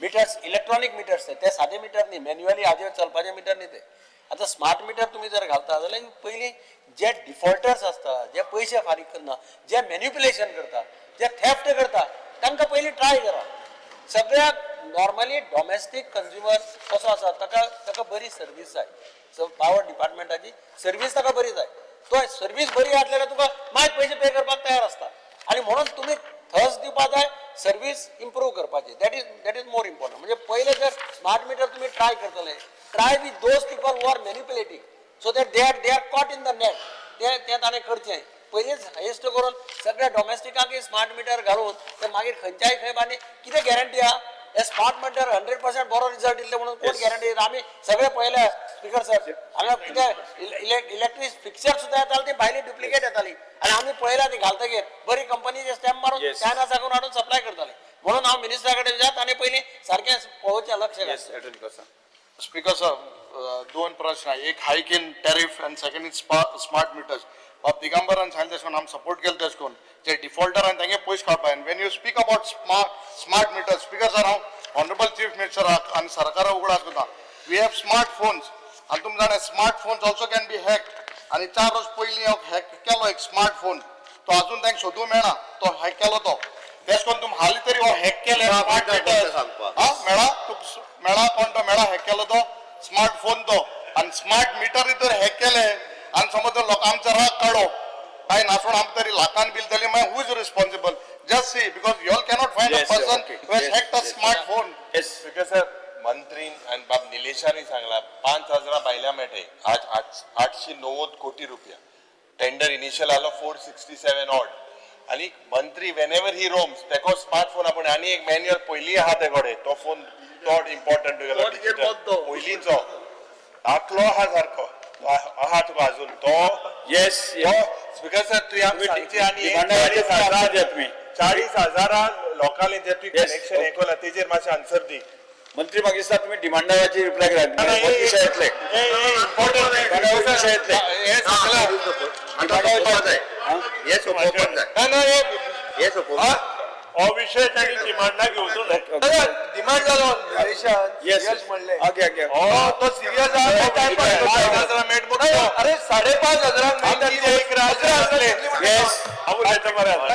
metres electronic metres ते सादे मिटर न्ही मॅन्युअली हाजेर चलपाचे मिटर न्ही ते आतां स्मार्ट मिटर तुमी जर घालता जाल्यार पयलीं जे डिफॉल्टर्स आसता जे पयशे फारीक करना जे मॅन्युप्युलेशन करता जे थेफ्ट करता तांकां पयलीं ट्राय करा सगळ्याक नॉर्मली डॉमेस्टीक कंज्युमर कसो आसा ताका बरी सर्वीस जाय सो पावर डिपार्टमेंटाची सर्वीस ताका बरी जाय तो सर्वीस बरी आसल्यार तुका मागीर पयशे पे करपाक तयार आसता आनी म्हणून तुमी थर्स दिवपाक जाय सर्वीस इम्प्रूव करपाची दॅट इज मोर इम्पॉर्टंट म्हणजे पयले जर स्मार्ट मिटर तुमी ट्राय करतले try with those people who are manipulating so that they are caught in the net ते ताणें करचें पयलींच हायेस्ट करून सगळ्या डॉमेस्टिकाक स्मार्ट मिटर घालून ते मागीर खंयच्याय खंय आनी कितें गॅरंटी आहा हे स्मार्ट मिटर 100% बरो रिजल्ट दिले म्हणून कोण गॅरंटी दिता आमी सगळे पळयले स्पीकर सर हांगा कितें इलेक्ट्रीक फिक्सर सुद्दां येताली ती भायली डुप्लिकेट येताली आनी आमी पळयला ती घालतकीर बरी कंपनीचे स्टॅम्प मारून चायना साकून हाडून सप्लाय करताले म्हणून हांव मिनिस्टरा कडेन विचारत आनी पयलीं सारकें पळोवचें लक्ष घालचें. स्पीकर सर 2 प्रश्न एक हायक in tariff end second is smart metres बाब दिगंबरान सांगलें तशें आमी सपोर्ट केलें तशें करून जे डिफॉल्टर आनी तांगे पयशे काडपाक Wien you speak about smart metres speaker sir हांव ऑनरेबल चीफ मिनिस्टराक आनी सरकाराक उगडास करता वी हॅव स्मार्ट फोन्स आनी तुमी जाणा smart phones also can be hack आनी 4 वर्स पयलीं हांव हॅक केलो एक स्मार्ट फोन तो अजून तांकां सोदूंक मेळना तो हॅक केलो तो तेश करून तुमी हालीं तरी हो हॅक केले स्मार्ट मिटर्स मेळा तुका मेळा कोण तो मेळा हॅक केलो तो स्मार्ट फोन तो आनी स्मार्ट मिटर तर हॅक केले आनी समज जर लोकांचो राग काडो काय नासोड आमकां तरी लाखान बिल दिलें मागीर who is responsible just see because you all cannot find a person who has hacked a smart phone. Speaker sir मंत्रीन आणि बाब निलेशांनी सांगला 5,000 बायलां मेळटाय आज 890 कोटी रुपया टेंडर इनिशियल आलो 467 ऑड आणि मंत्री वेन एवर ही रोम्स तेको स्मार्टफोन आपण आणि एक मॅन्युअल पयलीं आहा ते कडेन तो फोन तो इम्पॉर्टंट तुगेलो डिजिटल पयलींचो आकलो आहा सारको आहा तुका अजून तो येस स्पीकर सर तुवें आमकां सांगचें आनी 40,000 लोकांनी जे तुवें कनेक्शन हें केलां तेजेर मातशें आन्सर दी. मंत्री म्हाका दिसता तुमी डिमांडाची रिप्लाय करात विशय येतले विशय येतले हो विषय त्यांनी डिमांडा घेवचो न्हय डिमांड जालो यश म्हणले तो सिरियस अरे 5,500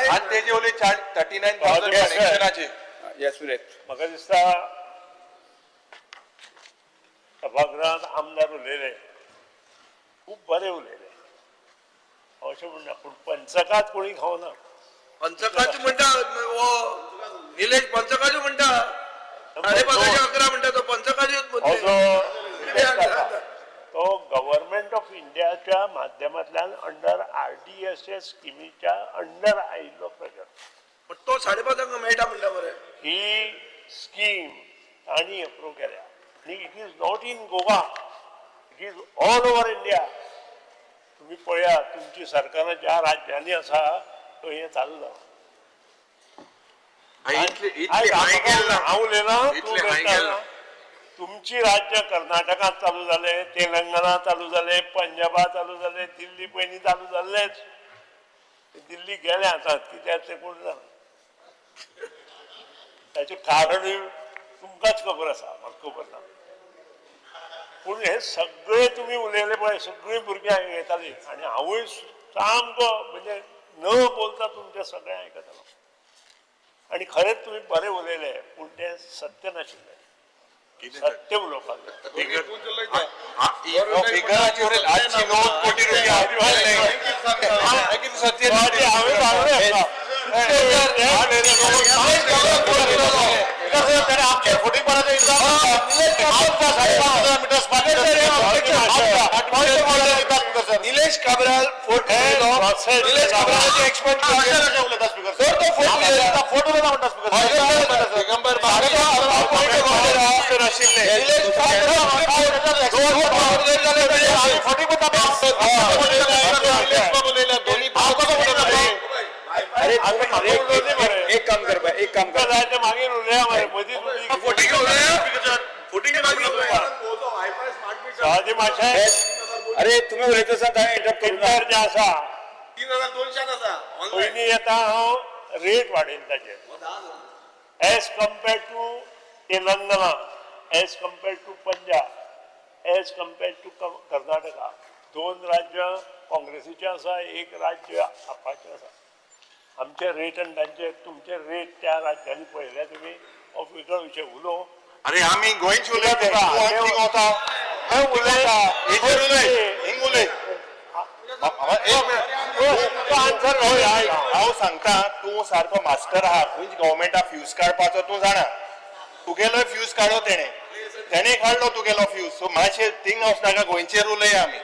आणि तेजे ओले 39,000 कनेक्शनाचे येस सुरेश म्हाका दिसता सभागृहांत आमदार उलयले खूब बरें उलयले अशें म्हणना पूण पंचकात कोणी खावना पंचकाजू म्हणटा निलेश पंचकाजू म्हणटा 11:30 म्हणटा तो पंचकाजूच तो गव्हर्नमेंट ऑफ इंडियाच्या माध्यमांतल्यान अंडर RDSS स्किमीच्या अंडर आयिल्लो प्रोजेक्ट. पण तो 5:30 मेळटा म्हणटा मरे. ही स्कीम तांणी अप्रूव केल्या आणि it is not in Goa, it is all over India. तुम्ही पळया तुमची सरकारां ज्या राज्यांनी आसा तो हे चालू जाला. हांव उलयना तुमची राज्य कर्नाटकात चालू झाले, तेलंगणा चालू झाले, पंजाबात चालू झाले, दिल्ली पयलीं चालू जाल्लेच. दिल्ली गेले आता कित्याक ते कोण जाणा. त्याचे कारण तुमकांच खबर आसा, म्हाका खबर ना. पूण हे सगळे तुम्ही उलयले पळय सगळीं भुरगीं येतालीं आनी हांवूय सामको म्हणजे न बोलता तुमचे सगळें आयकतालो. आनी खरेंच तुमी बरें उलयले पूण तें सत्य नाशिल्लें. सत्य उलोवपाक निलेश काब्राल निलेश काब्रालाचे एक्सपर्ट एक काम कर मागीर उलया मरे मदीं अरे तुम्ही उलयता आसा इंटरप्ट टेंडर जे आसा 3200 आसा पयलीं येता हांव रेट वाडयला ताचेर as compared to Telangana, as compared to Punjab, as compared to Karnataka. 2 राज्य काँग्रेसीचे आसा, 1 राज्य आपाचे आसा. आमचे रेट आनी तांचे तुमचे रेट त्या राज्यांनी पळयले तुमी हो वेगळो विशय उलोव. अरे आम्ही गोंयचे उलयता हांव सांगता तूं सारको मास्टर आहा खंयच गव्हर्मेंटा फ्यूज काडपाचो तूं जाणा. तुगेलो फ्यूज काडलो तेणे काडलो तुगेलो फ्यूज. सो मातशें थिंग ऑफ नाका गोंयचेर उलया आमी.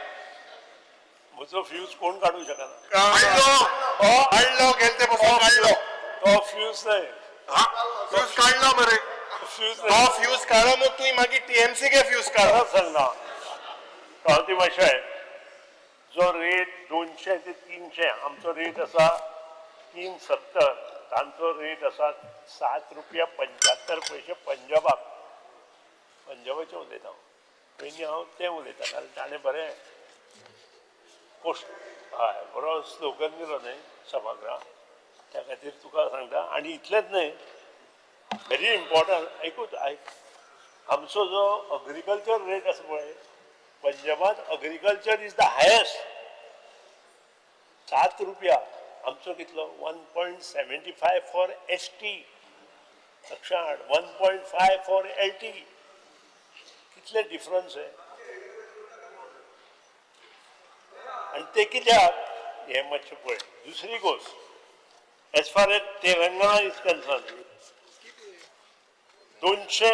म्हजो फ्यूज कोण काडूं शकना. काडलो गेले ते पासून काडलो तो फ्यूज न्हय. फ्यूज काडलो मरे. तो फ्यूज काडलो मग तूं मागीर TMC गे फ्यूज काडलो सांगना. पावती मातशें जो रेट 200 ते 300 आमचो रेट आसा 370, तांचो रेट आसा 7 रुपया 75 पैसे पंजाबाक. पंजाबाचे उलयता हांव. पयलीं हांव तें उलयता कारण ताणें बरें हय बरो स्लोगन दिलो न्हय सभागृहाक. त्या खातीर तुका सांगता. आनी इतलेंच न्हय व्हेरी इम्पॉर्टंट आयकूच आमचो जो अग्रिकल्चर रेट आसा पळय पंजाबात अग्रिकल्चर इज द हायेस्ट. 7 रुपया आमचो कितलो 1.75 फॉर ST. लक्षात हाड 1.5 फॉर LT. कितले डिफरन्स आहे. आणि ते कित्याक हे मातशें पळय. दुसरी गोष्ट as far as Telangana is concern 200,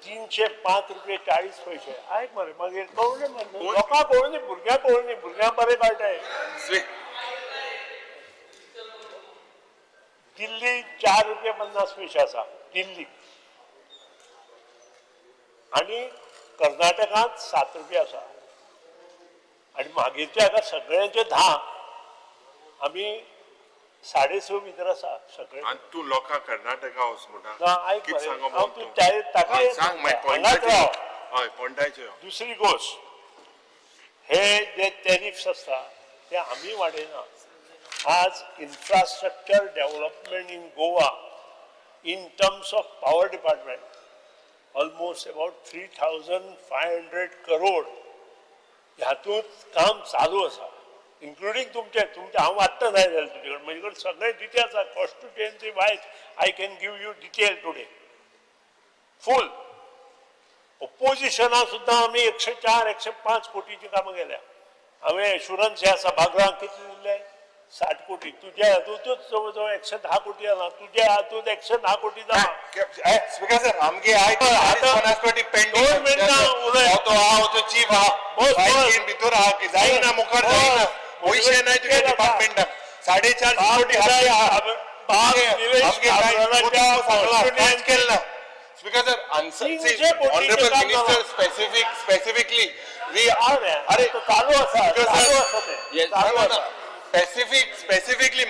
305 रुपये 40 पैसे. आयक मरे मागीर कळुनी मरे लोकांक कळुनी भुरग्यांक कळुनी भुरग्यांक बरें कळटाय. दिल्ली 4 रुपये 50 पैसे आसा दिल्ली आणि कर्नाटकात 7 रुपये आसा. आणि मागीरचे हाका सगळ्यांचे 10 आमी 6.5 भितर आसा सगळे. आणि तू लोकांक कर्नाटका वच म्हणटा आयक कितें सांगो हांव तूं ताका सांग हय पॉयंटाचेर. दुसरी गोष्ट हे जे टॅरिफ्स आसता ते आमी वाडयना. आज infrastructure development in Goa in terms of power department, almost about 3,500 crore. ह्यातून काम चालू आसा, इन्क्लुडिंग तुमचे हांव आत्तां जाय जालें तुजे कडेन म्हजे कडेन सगळे डिटेल्स आसा constituency wise. I can give you detail today full. ओपोजिशना सुद्दां आमी 104-105 कोटीची कामां केल्या. हांवें एश्युरन्स ह्या सभागृहाक कितले दिल्ले 60 कोटी, तुझ्या हातूंतूच जवळजवळ 110 कोटी आला, तुझ्या हातूंत 110 कोटी जाता. स्पीकर सर आमगे आय पेंडिंग चीफ आहा भितर आहा की जायना मुखार जायना पैसे नाही तुझ्या डिपार्टमेंटाक 4.5 कोटी speaker sir answer honourable minister specifically we are चालू आसा ते. स्पेसिफिकली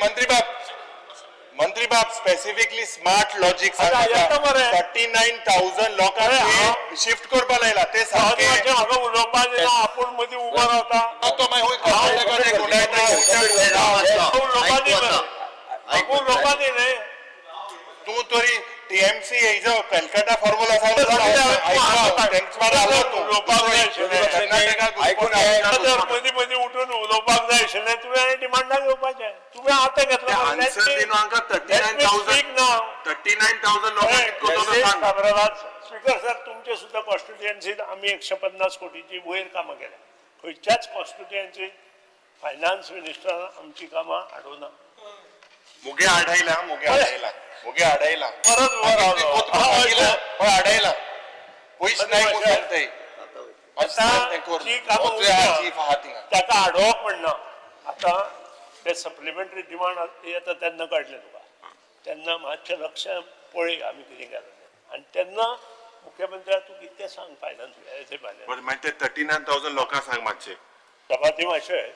मंत्री बाब स्पेसिफिकली स्मार्ट लॉजिक 39,000 लोकांक शिफ्ट करपा लायला ते सारखे हांगा उलोवपाक दिना, आपूण मदीं उबो रावता. उलोवपाक न्ही तू तरी टीएमसी हेजो कलकत्ता फॉर्म्युला मदीं मदीं उठून उलोवपाक जाय आशिल्लें, तुवें आनी डिमांडाक येवपाचें. तुवें आतां घेतलें स्पीकर सर, तुमचे सुद्दां कॉन्स्टिट्युएन्सीत आमी 150 कोटीची वयर कामां केल्या. खंयच्याच कॉन्स्टिट्युएन्सीत फायनान्स मिनिस्टरान आमची कामां हाडूना. मुगे आडायला परत वर रावलो. आडायला पयस नाही जी कामां उरल्या, ताका आडोवप म्हणना. आतां ते सप्लिमेंटरी डिमांड येता तेन्ना कळटलें तुका. तेन्ना मातशें लक्ष पळय आमी कितें केलां आनी तेन्ना मुख्यमंत्र्याक तूं कितें सांग फायनान्स 39,000 लोकांक सांग मातशें सभाती मातशें.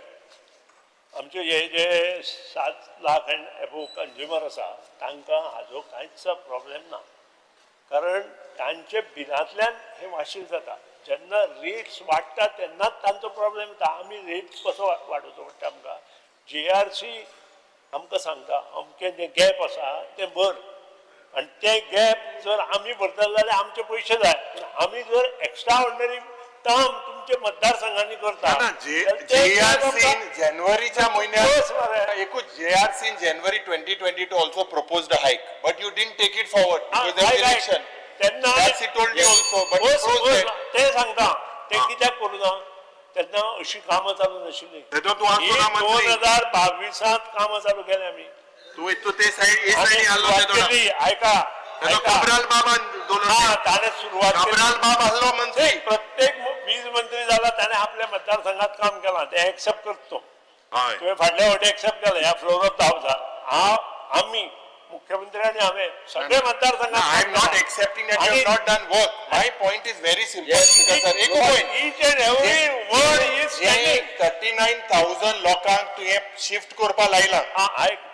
आमचे जे 7 लाख एंड एबोव कंज्युमर आसा तांकां हाजो कांयच प्रॉब्लेम ना, कारण तांचे बिलांतल्यान हे वाशील जाता. जेन्ना रेट्स वाडटा तेन्नाच तांचो प्रॉब्लेम येता. आमी रेट्स कसो वाडोवचो पडटा आमकां. JRC आमकां सांगता अमकें जें गॅप आसा तें भर, आनी तें गॅप जर आमी भरतले जाल्यार आमचे पयशे जाय. आमी जर एक्स्ट्रा ऑर्डिनरी काम तुमच्या मतदारसंघांनी करता. जानेवारीच्या महिन्यात एकूच JRC January 2022 also proposed a hike, but you didn't take it forward because there was election. तेन्ना That's he told you also, but you froze it. ते सांगता ते कित्याक करूना. तेन्ना अशी कामां चालू नाशिल्ली. 2022 कामां चालू केली आमी. तू ते साइड ऐका ताणे सुरवात मंत्री प्रत्येक वीज मंत्री झाला त्याने आपल्या मतदारसंघात काम केला, ते एक्सेप्ट करतो. तुम्ही फाटल्या फावटी एक्सेप्ट केलं या फ्लोर ऑफ द हाऊस. आम्ही मुख्यमंत्री आणि आम्ही सगळे मतदारसंघात. I am not accepting that you have not done work. My point is very simple. एक point each and every word is standing. 39,000 लोकांक तुवें शिफ्ट करपा लायला.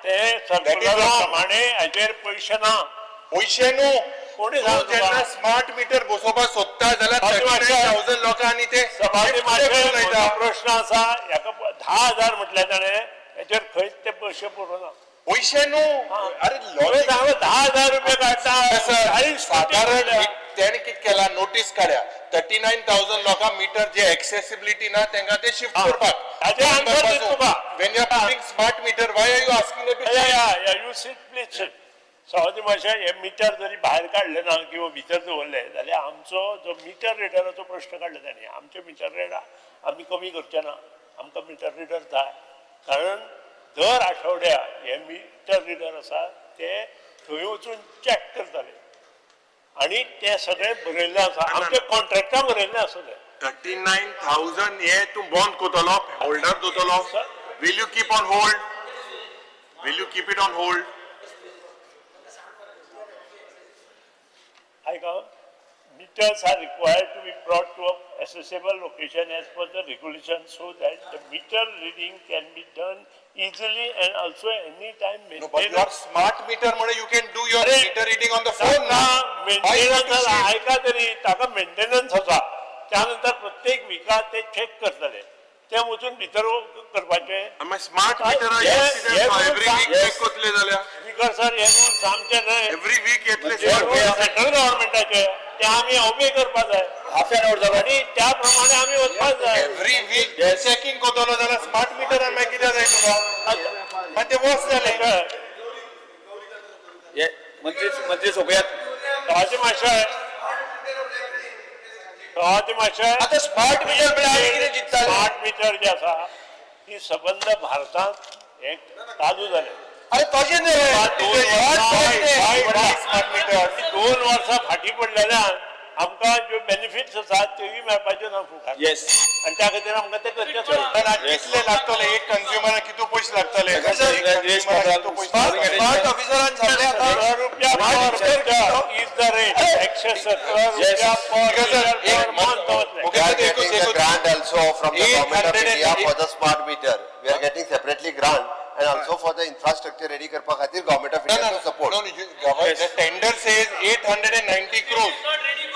ते सर्क्युलर प्रमाणे हाजेर पयशे ना. पयशे न्हू, कोणी जेन्ना स्मार्ट मीटर बसोवपाक सोदता जाल्यार 39,000 लोकांनी ते प्रश्न आसा. हाका 10,000 म्हटले ताणे, हेचेर खंयच ते पयशे पुरोना. पयशे न्हू, अरे 10,000 रुपये काडटा. साधारण तेणे कितें केला नोटीस काडल्या 39,000 लोकांक मीटर जे एक्सेसिबिलिटी ना तांकां ते शिफ्ट करपाक. When you are putting smart meter, why are you asking them to change? You sit please sit. सवादी मातशें हे मिटर जरी भायर काडले ना किंवा भितर दवरले जाल्यार आमचो जो मिटर रिडराचो प्रश्न काडला तांणी. आमचे मिटर रिडर आमी कमी करचे ना, आमकां मिटर रिडर जाय. कारण दर आठवड्याक हे मिटर रिडर आसा ते थंय वचून चॅक करताले आनी ते सगळे बरयल्ले आसा. आमचे कॉन्ट्रॅक्टां बरयल्ले आसा ते. 39,000 हे तूं बंद करतलो, holder दवरतलो. Will you keep on hold? Will you keep it on hold? Meters are required to be brought to an accessible location as per the regulation so that the meter reading can be done easily and also any time maintained. No, but your smart meter mode you can do your meter reading on the phone now. Maintenance ऐका तरी ताका maintenance आसा. त्यानंतर प्रत्येक विका ते check करतले. ते वचून भितर करपाचे. Smart meter every week check करतले जाल्यार स्पीकर सर हे रूल्स आमचे न्हय. एवरी वीक येतले सेंट्रल गव्हर्नमेंटाचे ते आमी ओबे करपाक जाय. हाफ एन आवर जालो आनी त्या प्रमाणे आमी वचपाक जाय. एवरी वीक चेकिंग करतलो जाल्यार स्मार्ट मीटरान मागीर कितें जाय तुका मागीर ते वस जाले. मंत्री सोबत सवाजी मातशें आता स्मार्ट मीटर म्हळ्यार कितें चिंतता. स्मार्ट मीटर जे आसा ही सबंद भारतांत हे चालू जालें अरे तशें दोन वर्सां फाटीं पडलेल्यान आमकां ज्यो बेनिफिट्स आसात त्योय मेळपाच्यो ना फुकट Yes. आनी त्या खातीर आमकां ते करचें पडटा कितले लागतले एक कंज्युमराक कितू पयशे लागतले Yes, स्मार्ट ऑफिसरान सांगलें आतां ₹17 is the rate. 117 Yes. per month वतले. We are getting the grant also from the government of India for the smart meter. We are getting separately grant and also for the infrastructure ready करपा खातीर government of India to support. The tender says 890 crores.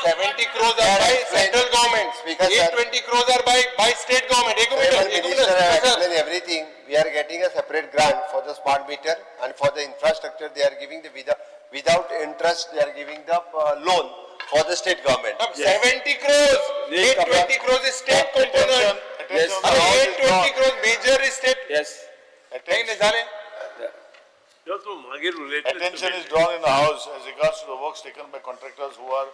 70 crores are by central government. Speaker, sir. 820 crores are by state government. Minister has explained everything. We are getting a separate grant for the smart meter and for the infrastructure they are giving the without interest they are giving the loan for the state government. 70 crores. 820 crores is state component. Yes. 820 crores major is state. Yes. ह्यो तूं मागीर उलयतलो Attention is drawn in the House as regards to the works taken by contractors who are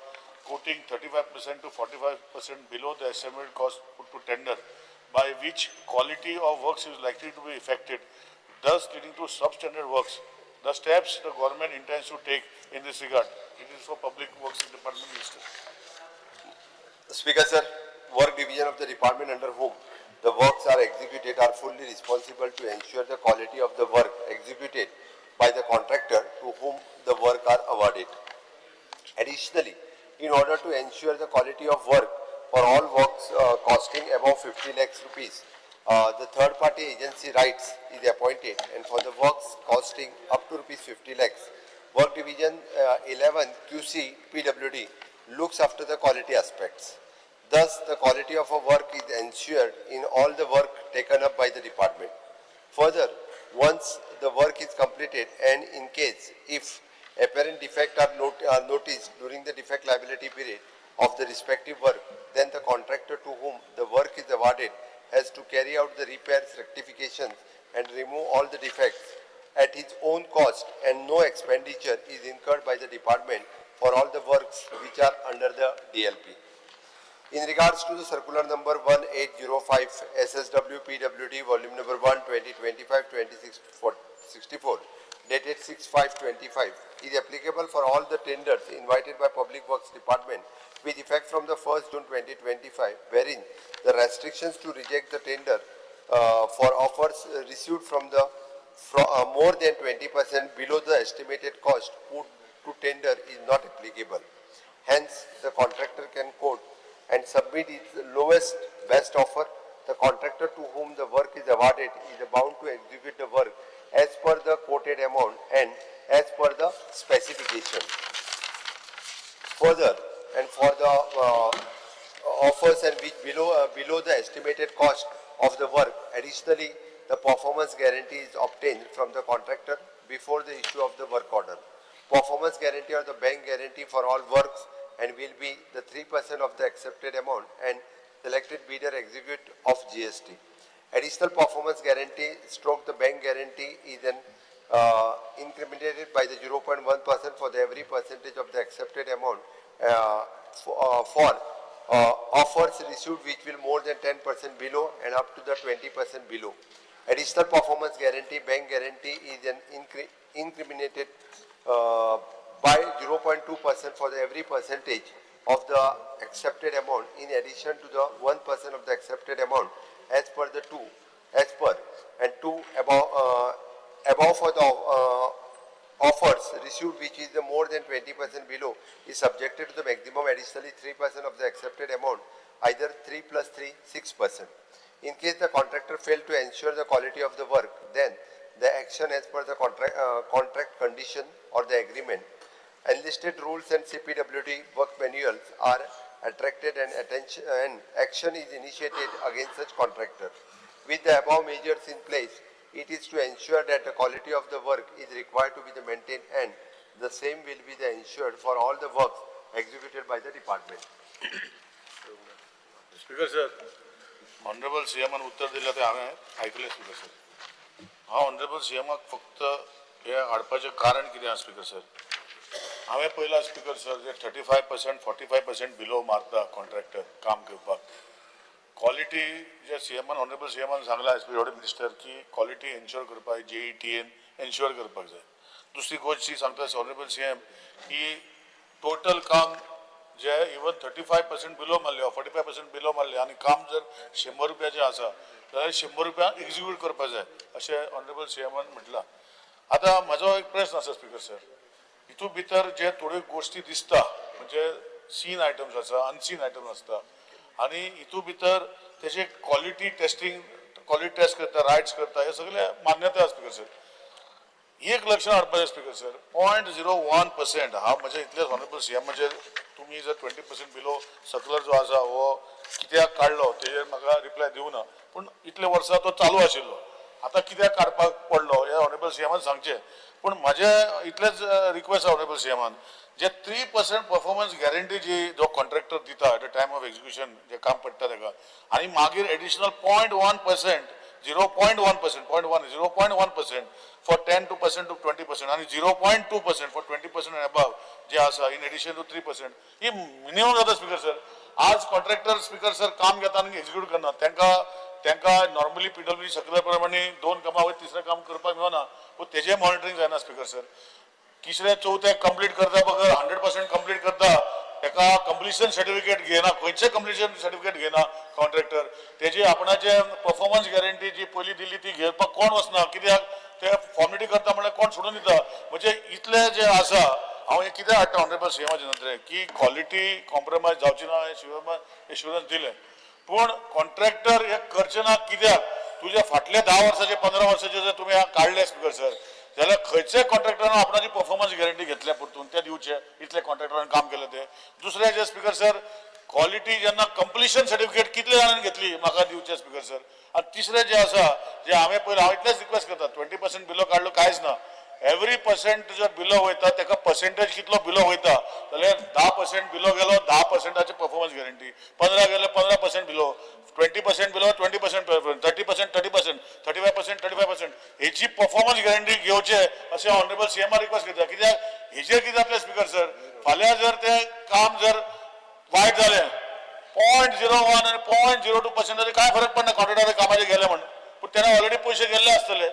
quoting 35% to 45% below the estimated cost put to tender, by which quality of works is likely to be affected, thus leading to substandard works. The steps the government intends to take in this regard. It is for Public Works Department Minister. Speaker, sir, work division of the department under whom the works are executed are fully responsible to ensure the quality of the work executed by the contractor to whom the work are awarded. Additionally, in order to ensure the quality of work for all works costing above 50 lakhs rupees, the third party agency rights is appointed, and for the works costing up to rupees 50 lakhs, work division 11 QC PWD looks after the quality aspects. Thus, the quality of a work is ensured in all the work taken up by the department. Further, once the work is completed and in case if apparent defect are noticed during the defect liability period of the respective work, then the contractor to whom the work is awarded has to carry out the repairs, rectifications and remove all the defects at his own cost, and no expenditure is incurred by the department for all the works which are under the DLP. In regards to the circular number 1805 SSW PWD volume number 1 2025-2664 dated 6/5/25 is applicable for all the tenders invited by Public Works Department with effect from the 1st June 2025, wherein the restrictions to reject the tender for offers received from the more than 20% below the estimated cost put to tender is not applicable. Hence, the contractor can quote and submit its lowest best offer. The contractor to whom the work is awarded is bound to execute the work as per the quoted amount and as per the specification. Further, and for the offers and which below the estimated cost of the work, additionally, the performance guarantee is obtained from the contractor before the issue of the work order. Performance guarantee or the bank guarantee for all works and will be the 3% of the accepted amount and selected bidder execute of GST. Additional performance guarantee stroke the bank guarantee is then incremented by the 0.1% for the every percentage of the accepted amount for offers received which will more than 10% below and up to the 20% below. Additional performance guarantee, bank guarantee is then incremented by 0.2% for the every percentage of the accepted amount in addition to the 1% of the accepted amount as per the above for the offers received which is the more than 20% below is subjected to the maximum additionally 3% of the accepted amount, either 3 plus 3, 6%. In case the contractor failed to ensure the quality of the work, then the action as per the contract condition or the agreement. Enlisted rules and CPWD work manuals are attracted and action is initiated against such contractor. With the above measures in place, it is to ensure that the quality of the work is required to be maintained and the same will be ensured for all the works executed by the department. Speaker sir, Honorable CM उत्तर दिलं ते हांवें ऐकलें speaker sir. Honorable CM फक्त हे हाडपाचें कारण कितें आसा स्पीकर सर? हांवें पयला स्पीकर सर जे 35% 45% बिलो मारता कॉन्ट्रॅक्टर काम करपाक क्वालिटी जे सीएमान ऑनरेबल सीएमान सांगला एज पर मिनिस्टर की क्वालिटी एन्श्योर करपाक JETN एन्श्योर करपाक जाय. दुसरी गोष्ट ती सांगता ऑनरेबल CM की टोटल काम जे इवन 35% बिलो मारले 45% बिलो मारले आणि काम जर 100 रुपयाचे आसा जाल्यार 100 रुपया एक्झिक्यूट करपाक जाय अशें ऑनरेबल CMन म्हटलां. आता म्हजो एक प्रश्न आसा स्पीकर सर, हितून भितर जे थोड्यो गोष्टी दिसता म्हणजे सीन आयटम्स आसा अनसीन आयटम्स आसता आणि हितून भितर तेजे क्वालिटी टेस्टिंग क्वालिटी टेस्ट करता रायट्स करता हे सगळे मान्यता आसा स्पीकर सर. एक लक्षात हाडपाचें स्पीकर सर 0.01% हांव म्हजे इतलेच ऑनरेबल CM म्हणजे तुम्ही जर 20% बिलो सर्क्युलर जो आसा हो कित्याक काडलो तेजेर म्हाका रिप्लाय दिवना, पूण इतले वर्सां तो चालू आशिल्लो. आता कित्याक काडपाक पडलो हे ऑनरेबल CMन सांगचें. पूण म्हाजें इतलेच रिक्वेस्ट ऑनरेबल CMन जे 3% परफॉर्मन्स गॅरंटी जी जो कॉन्ट्रॅक्टर दिता at the time of execution जे काम पडटा ताका आनी मागीर एडिशनल 0.1% 0.1% for 10% to 20% आणि 0.2% for 20% and above जे आसा इन एडिशन टू 3% ही मिनिमम जाता स्पीकर सर. आज कॉन्ट्रॅक्टर स्पीकर सर काम घेता आनी एक्झिक्यूट करना, त्यांका नॉर्मली PWD सर्क्युलर प्रमाणे 2 कामां वयर तिसरें काम करपाक मेळना, पूण तेजें मॉनिटरींग जायना स्पीकर सर. तिसरें चवथें कंप्लीट करता बगर 100% कंप्लीट करता एका कंप्लिशन सर्टिफिकेट घेना, खंयचें कंप्लिशन सर्टिफिकेट घेना कॉन्ट्रॅक्टर. तेजी आपणाचे परफॉर्मन्स गॅरंटी जी पयली दिल्ली ती घेवपाक कोण वचना, कित्याक ते फॉर्मेलिटी करता म्हळ्यार कोण सोडून दिता. म्हणजे इतले जे आसा हांव हे कितें हाडटा ऑनरेबल CMचे नंतर की क्वालिटी कॉम्प्रोमायज जावची ना हे एश्युरन्स दिले, पूण कॉन्ट्रॅक्टर हे करचे ना. कित्याक तुझे फाटले 10 वर्साचे 15 वर्साचे जर तुम्ही काढले स्पीकर सर जाल्यार खंयच्याय कॉन्ट्रॅक्टरान आपणाची परफॉर्मन्स गॅरंटी घेतल्या परतून ते दिवचे इतले कॉन्ट्रॅक्टरान काम केले ते. दुसरे जे स्पीकर सर क्वालिटी जेन्ना कंप्लिशन सर्टिफिकेट कितले जाणांनी घेतली म्हाका दिवचे स्पीकर सर. आणि तिसरे जे आसा जे हांवें पयलीं हांव इतलेच रिक्वेस्ट करता 20% बिलो काडलो कांयच ना. एवरी पर्सेंट जर बिलो वयता तेका पर्सेंटेज कितलो बिलो वयता जाल्यार 10% बिलो गेलो 10%ची परफॉर्मन्स गॅरंटी, 15 गेले 15% बिलो, 20% बिलो 20%, 30% 30%, 35% 35% हेची परफॉर्मन्स गॅरंटी घेवचे अशें ऑनरेबल CMआर रिक्वेस्ट करता. कित्याक हेजेर कितें जातलें स्पीकर सर फाल्यां जर ते काम जर वायट जालें 0.01 आणि 0.02% काय फरक पडना कॉन्ट्रॅक्टर कामाचे गेले म्हणून, पूण तेणे ऑलरेडी पयशे गेल्ले आसतले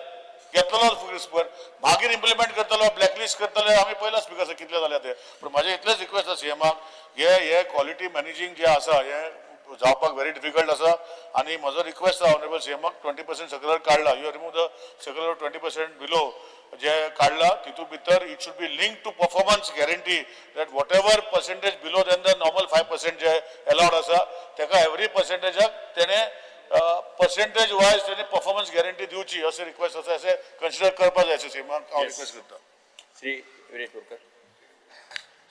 घेतलेलो स्पीकर मागीर इम्प्लिमेंट करतलो ब्लॅकलिस्ट करतले आमी पयला स्पीकर कितले जाले ते. पूण म्हाजें इतलेच रिक्वेस्ट आसा CMआक हे क्वालिटी मॅनेजिंग जे आसा हे जावपाक व्हेरी डिफिकल्ट आसा. आणि म्हजो रिक्वेस्ट आसा ऑनरेबल CMआक 20% सर्क्युलर काडला, you remove the circular 20% below जे काडला तितून भितर it should be link to performance guarantee that whatever percentage below than the normal 5% जे अलाउड आसा तेका एवरी पर्सेंटेजाक तेणे पर्सेंटेज वायज तेणे परफॉर्मन्स गॅरंटी दिवची असे रिक्वेस्ट आसा असे कन्सिडर करपाक जाय CMआक हांव रिक्वेस्ट करता. श्री विरेश बोरकर.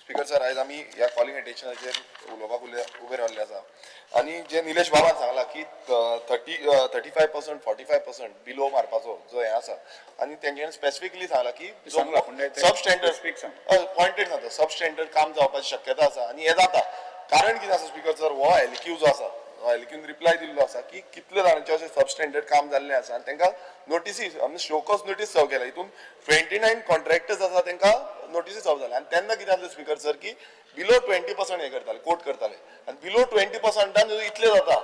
स्पीकर सर आयज आमी ह्या कॉलिंग एटेन्शनाचेर उलोवपाक उबे रावल्ले आसा आणि जे निलेश बाबान सांगला की 35% 45% बिलो मारपाचो जो हे आसा आणि तेंच्यानी स्पेसिफिकली सांगला की सब स्टँडर्ड पॉइंटेड सांगता सब स्टँडर्ड काम जावपाची शक्यता आसा आणि हे जाता. कारण कितें आसा स्पीकर सर हो LQ जो आसा LQन रिप्लाय दिल्लो आसा की कितले जाणांचे अशें सब स्टँडर्ड काम जाल्लें आसा आनी तांकां नोटिसीस शोकॉस नोटीस सर्व केला. हितून 29 कॉन्ट्रॅक्टर्स आसा तांकां नोटिसीस सर्व जाल्या. आनी तेन्ना कितें जालें स्पीकर सर की बिलो 20% हे करताले कोट करताले आनी बिलो 20% इतले जाता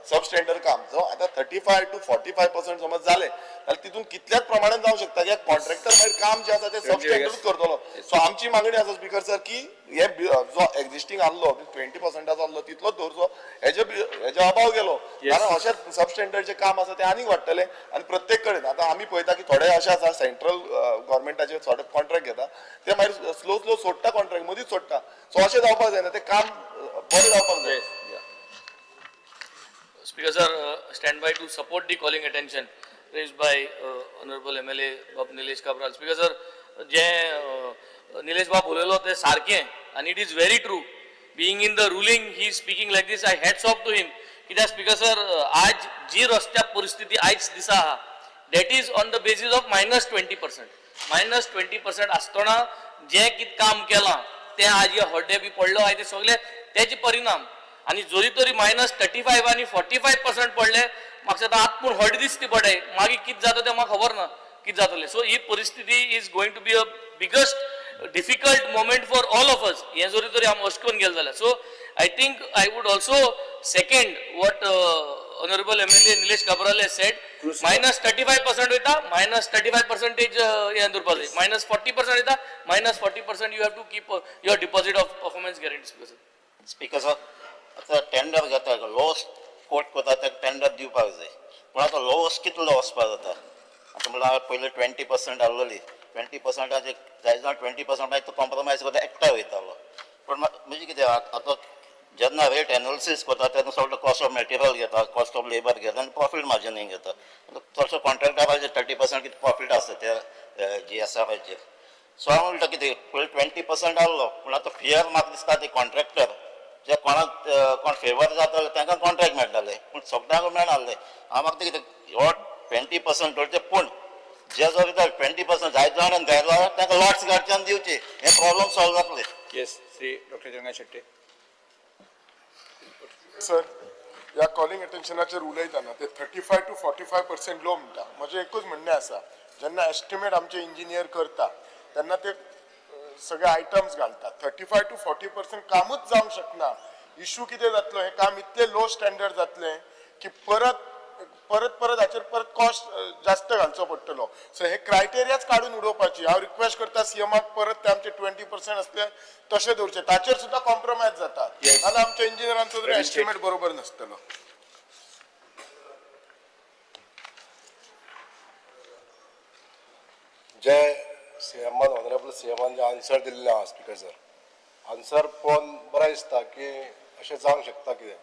सब स्टँडर्ड काम जो आता 35 to 45% समज जाले जाल्यार तितून कितल्याच प्रमाणात जावं शकता की कॉन्ट्रॅक्टर मागीर काम जे आसा ते सब स्टँडर्डूच करतलो. सो आमची मागणी आसा स्पीकर सर की हे जो एक्झिस्टिंग आहलो 20% आहलो तितलोच दवरचो, हेजे अभाव गेलो कारण अशें सब स्टँडर्डचे काम आसा ते आनीक वाडटले. आनी प्रत्येक कडेन आतां आमी पळयता की थोडे अशे आसा सेंट्रल गव्हर्मेंटाचे थोडे कॉन्ट्रॅक्ट घेता ते मागीर स्लो सोडटा कॉन्ट्रॅक्ट मदींच सोडटा. सो अशें जावपाक जायना, ते काम बरें जावपाक जाय. Speaker sir, stand by to support the calling attention raised by honorable MLA Bab Nilesh Kabral. Speaker sir, जे Nilesh Bab बोललो ते सारखे and it is very true. Being in the ruling, he is speaking like this. I hats off to him. कित्याक speaker sir आज जी रस्त्या परिस्थिती आयज दिसा आहा that is on the basis of -20%. -20% आसतना जे कित काम केलां ते आज हे हड्डे बी पडलो आहाय ते सगळे त्याचे परिणाम. आणि जोरी तरी -35 आणि 45% पडले म्हाका दिसता आत्पूण हड दिसती पडे मागीर कितें जाता तें म्हाका खबर ना कितें जातलें. सो ही परिस्थिती is going to be a biggest difficult moment for all of us. हे जोरी तरी आमी अशें करून गेले जाल्यार. So I think I would also second what honorable MLA Nilesh Kabral has said, minus 35% वयता, minus 35% हे अंदुरपाचे, minus 40% येता, minus 40% you have to keep your deposit of performance guarantee. Speaker sir आता टेंडर घेता लोअस्ट कोट कोता ते tender दिवपाक जाय पण आता लोअस्ट कितलो वचपाक जाता आता म्हळ्यार पयलीं 20% आहलोली 20%चे जाय जावन 20% मागीर तो कॉम्प्रोमायज करता एकठांय वयतालो पण म्हणजे कितें आतां जेन्ना रेट एनालिसीस करता तेन्ना सगळो कॉस्ट ऑफ मटेरियल घेता कॉस्ट ऑफ लेबर घेता आनी प्रॉफीट मार्जिनींग घेता चडसो कॉन्ट्रॅक्टराचे 30% कितें प्रॉफीट आसता त्या GSRचेर सो हांव म्हणटा कितें पयलीं 20% आहलो पूण आतां फियर म्हाका दिसता ते कॉन्ट्रॅक्टर जे कोणाक कोण फेवर जाताले तांकां कॉन्ट्रॅक्ट मेळटाले पूण सगळ्यांक मेळनासले हांव म्हाका कितें हो 20% धरचे पूण जे जो रिजल्ट 20% जायत जावन घायलो तांकां लॉट्स घालच्यान दिवचे हे प्रॉब्लम सॉल्व जातले. येस श्री डॉक्टर जंगा शेट्टी. सर ह्या कॉलिंग अटेन्शनाचेर उलयतना ते 35 to 45% लो म्हणटा म्हजें एकूच म्हणणें आसा जेन्ना एस्टिमेट आमचे इंजिनियर करता तेन्ना ते सगळे आयटम्स घालतात 35 to 40% कामूच जावंक शकना इशू कितें जातलो हे काम इतले लो स्टँडर्ड जातलें की परत हाचेर परत कॉस्ट जास्त घालचो पडटलो सो हे क्रायटेरियाच काडून उडोवपाची हांव रिक्वेस्ट करता सीएमाक परत ते आमचे 20% असले तशें दवरचे ताचेर सुद्दां कॉम्प्रोमायज जाता नाल्यार आमच्या इंजिनियरांचो जर एस्टिमेट बरोबर नासतलो. जे सीएमान ऑनरेबल सीएमान जे आन्सर दिल्ले आहा स्पीकर सर आन्सर पळोवन बरें दिसता की अशें जावंक शकता कितें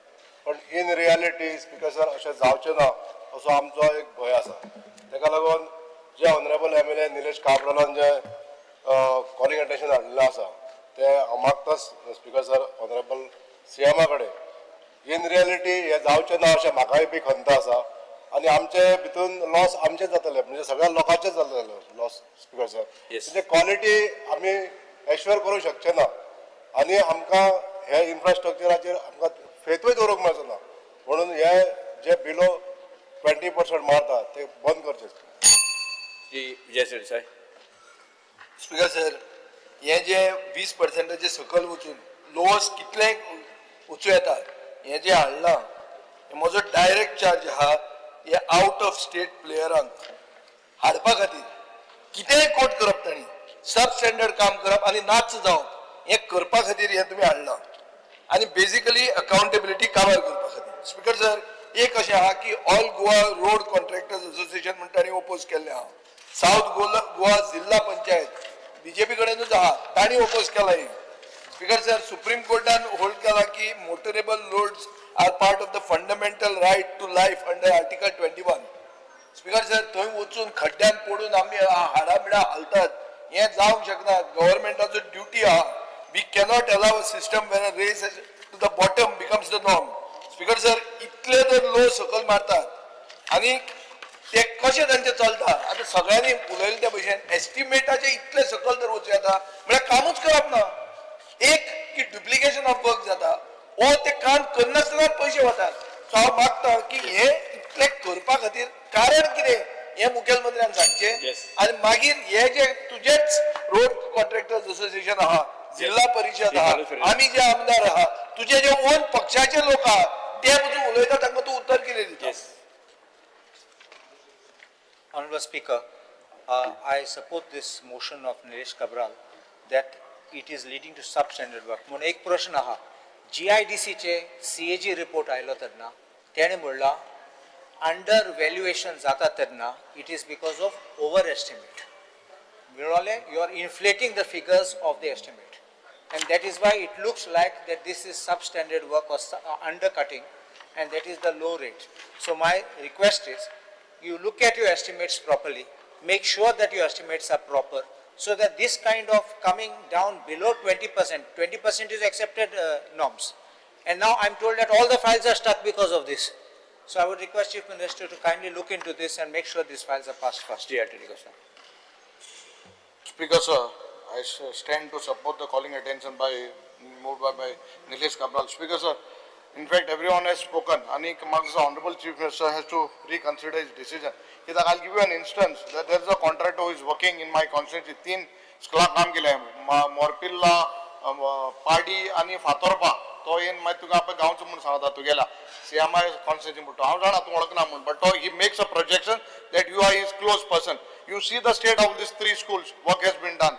पण इन रियालिटी स्पीकर सर अशें जावचें ना असो आमचो एक भंय आसा ताका लागून जे ऑनरेबल MLA निलेश काब्रालान जे कॉलिंग अटेन्शन हाडिल्लें आसा ते हांव मागतां स्पीकर सर ऑनरेबल सीएमा कडेन इन रियालिटी हे जावचें ना अशें म्हाकाय बी खंत आसा आनी आमचे भितून लॉस आमचेच जातले म्हणजे सगळ्या लोकांचेच जातले लॉस स्पीकर सर म्हणजे क्वॉलिटी आमी एश्योर करूंक शकचे ना आनी आमकां हे इन्फ्रास्ट्रक्चराचेर आमकां फेथूय दवरूंक मेळचो ना म्हणून हे जे बिलो 20% मारता ते बंद करचे. विजय सरदेसाय. स्पीकर सर हे जे 20% सकल वचून लोअस्ट कितले वचूं येता हे जे हाडलां म्हजो डायरेक्ट चार्ज आहा हे आउट ऑफ स्टेट प्लेयरांक हाडपा खातीर कितेंय कोट करप तांणी सब स्टँडर्ड काम करप आनी नाच जावप हे करपा खातीर हे तुमी हाडलां आनी बेजिकली अकाउंटेबिलिटी काबार करपा खातीर. स्पीकर सर एक अशें आहा की all Goa road contractors association म्हणटा तांणी ओपोज केल्लें आहा साउथ गोवा जिल्हा पंचायत BJP कडेनूच आहा तांणी ओपोज केला हे. स्पीकर सर सुप्रीम कोर्टान होल्ड केला की motorable loads are part of the fundamental right to life under Article 21. Speaker sir थंय वचून खड्ड्यान पडून आमी हाडाबिडा हालतात हे जावंक शकना गव्हर्नमेंटाचो ड्युटी आहा we cannot allow a system where a race to the bottom becomes the norm. Speaker sir इतले जर लो सकल मारतात आनी ते कशें तांचें चलता आतां सगळ्यांनी उलयले त्या भशेन एस्टिमेटाचे इतले सकल जर वचूं येता म्हळ्यार कामूच करप ना एक की डुप्लिकेशन ऑफ वर्क जाता ओ ते काम करनासतना पयशे वतात सो हांव मागता की हे इतले करपा खातीर कारण कितें हे मुखेलमंत्र्यान सांगचें आनी मागीर हे जे तुजेच रोड कॉन्ट्रॅक्टर्स असोसिएशन आहा जिल्हा परिषद आहा आमी जे आमदार आहा तुजे जे ओन पक्षाचे लोक आहा ते पसून उलयता तांकां तूं उत्तर कितें दिता. Honorable Speaker, I support this motion of Nilesh Kabral that it is leading to substandard work. म्हणून एक प्रश्न आहा GIDC चे CAG रिपोर्ट आयलो तेन्ना तेणे म्हणला अंडर व्हॅल्युएशन जाता तेन्ना it is because of over estimate म्हणले you are inflating the figures of the estimate and that is why it looks like that this is substandard work or undercutting and that is the low rate. So my request is you look at your estimates properly, make sure that your estimates are proper so that this kind of coming down below 20%, 20% is accepted norms. And now I'm told that all the files are stuck because of this. So I would request Chief Minister to kindly look into this and make sure these files are passed first. Speaker sir, I stand to support the calling attention moved by Nilesh Kabral. Speaker sir, in fact everyone has spoken. And the Honorable Chief Minister has to reconsider his decision. I'll give you an instance that there is a contractor who is working in my constituency. 3 स्कुलां काम केलें मोरपिल्ला पाडी आणि फातोर्पा तो येन मागीर तुका आपण गांवचो म्हणून सांगता तुगेला CMI constituency म्हणतो हांव जाणा तूं वळखना म्हणून बट तो he makes a projection that you are his close person you see the state of this 3 schools work has been done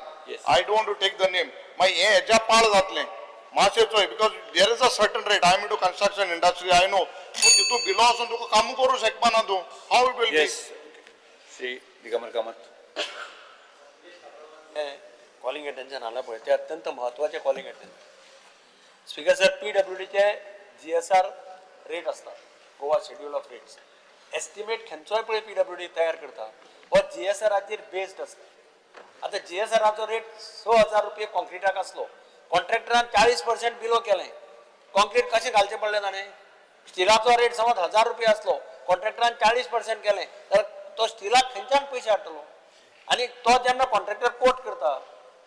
I don't to take the name मागीर हे हेज्या पाळ जातलें मातशें चोय because there is a certain rate I am to construction industry I know तूं तितून below वचून तुका काम करूं शकपा ना तूं हाव it will be Shri Digambar Kamat. Calling attention आला पळय ते अत्यंत महत्वाचे कॉलिंग अटेन्शन. स्पीकर सर PWDचे GSR रेट असतात Goa schedule of rates estimate खंयचोय पळय PWD तयार करता हो GSRाचेर बेस्ड असता. आता GSRाचो रेट 6,000 रुपये कॉन्क्रिटाक असलो कॉन्ट्रॅक्टरान 40% बिलो केलें कॉन्क्रीट कशें घालचें पडलें ताणें. स्टिलाचो रेट समज 1,000 रुपये असलो कॉन्ट्रॅक्टरान 40% केलें तर तो स्टिलाक खंयच्यान पयशे हाडटलो आनी तो जेन्ना कॉन्ट्रॅक्टर कोट करता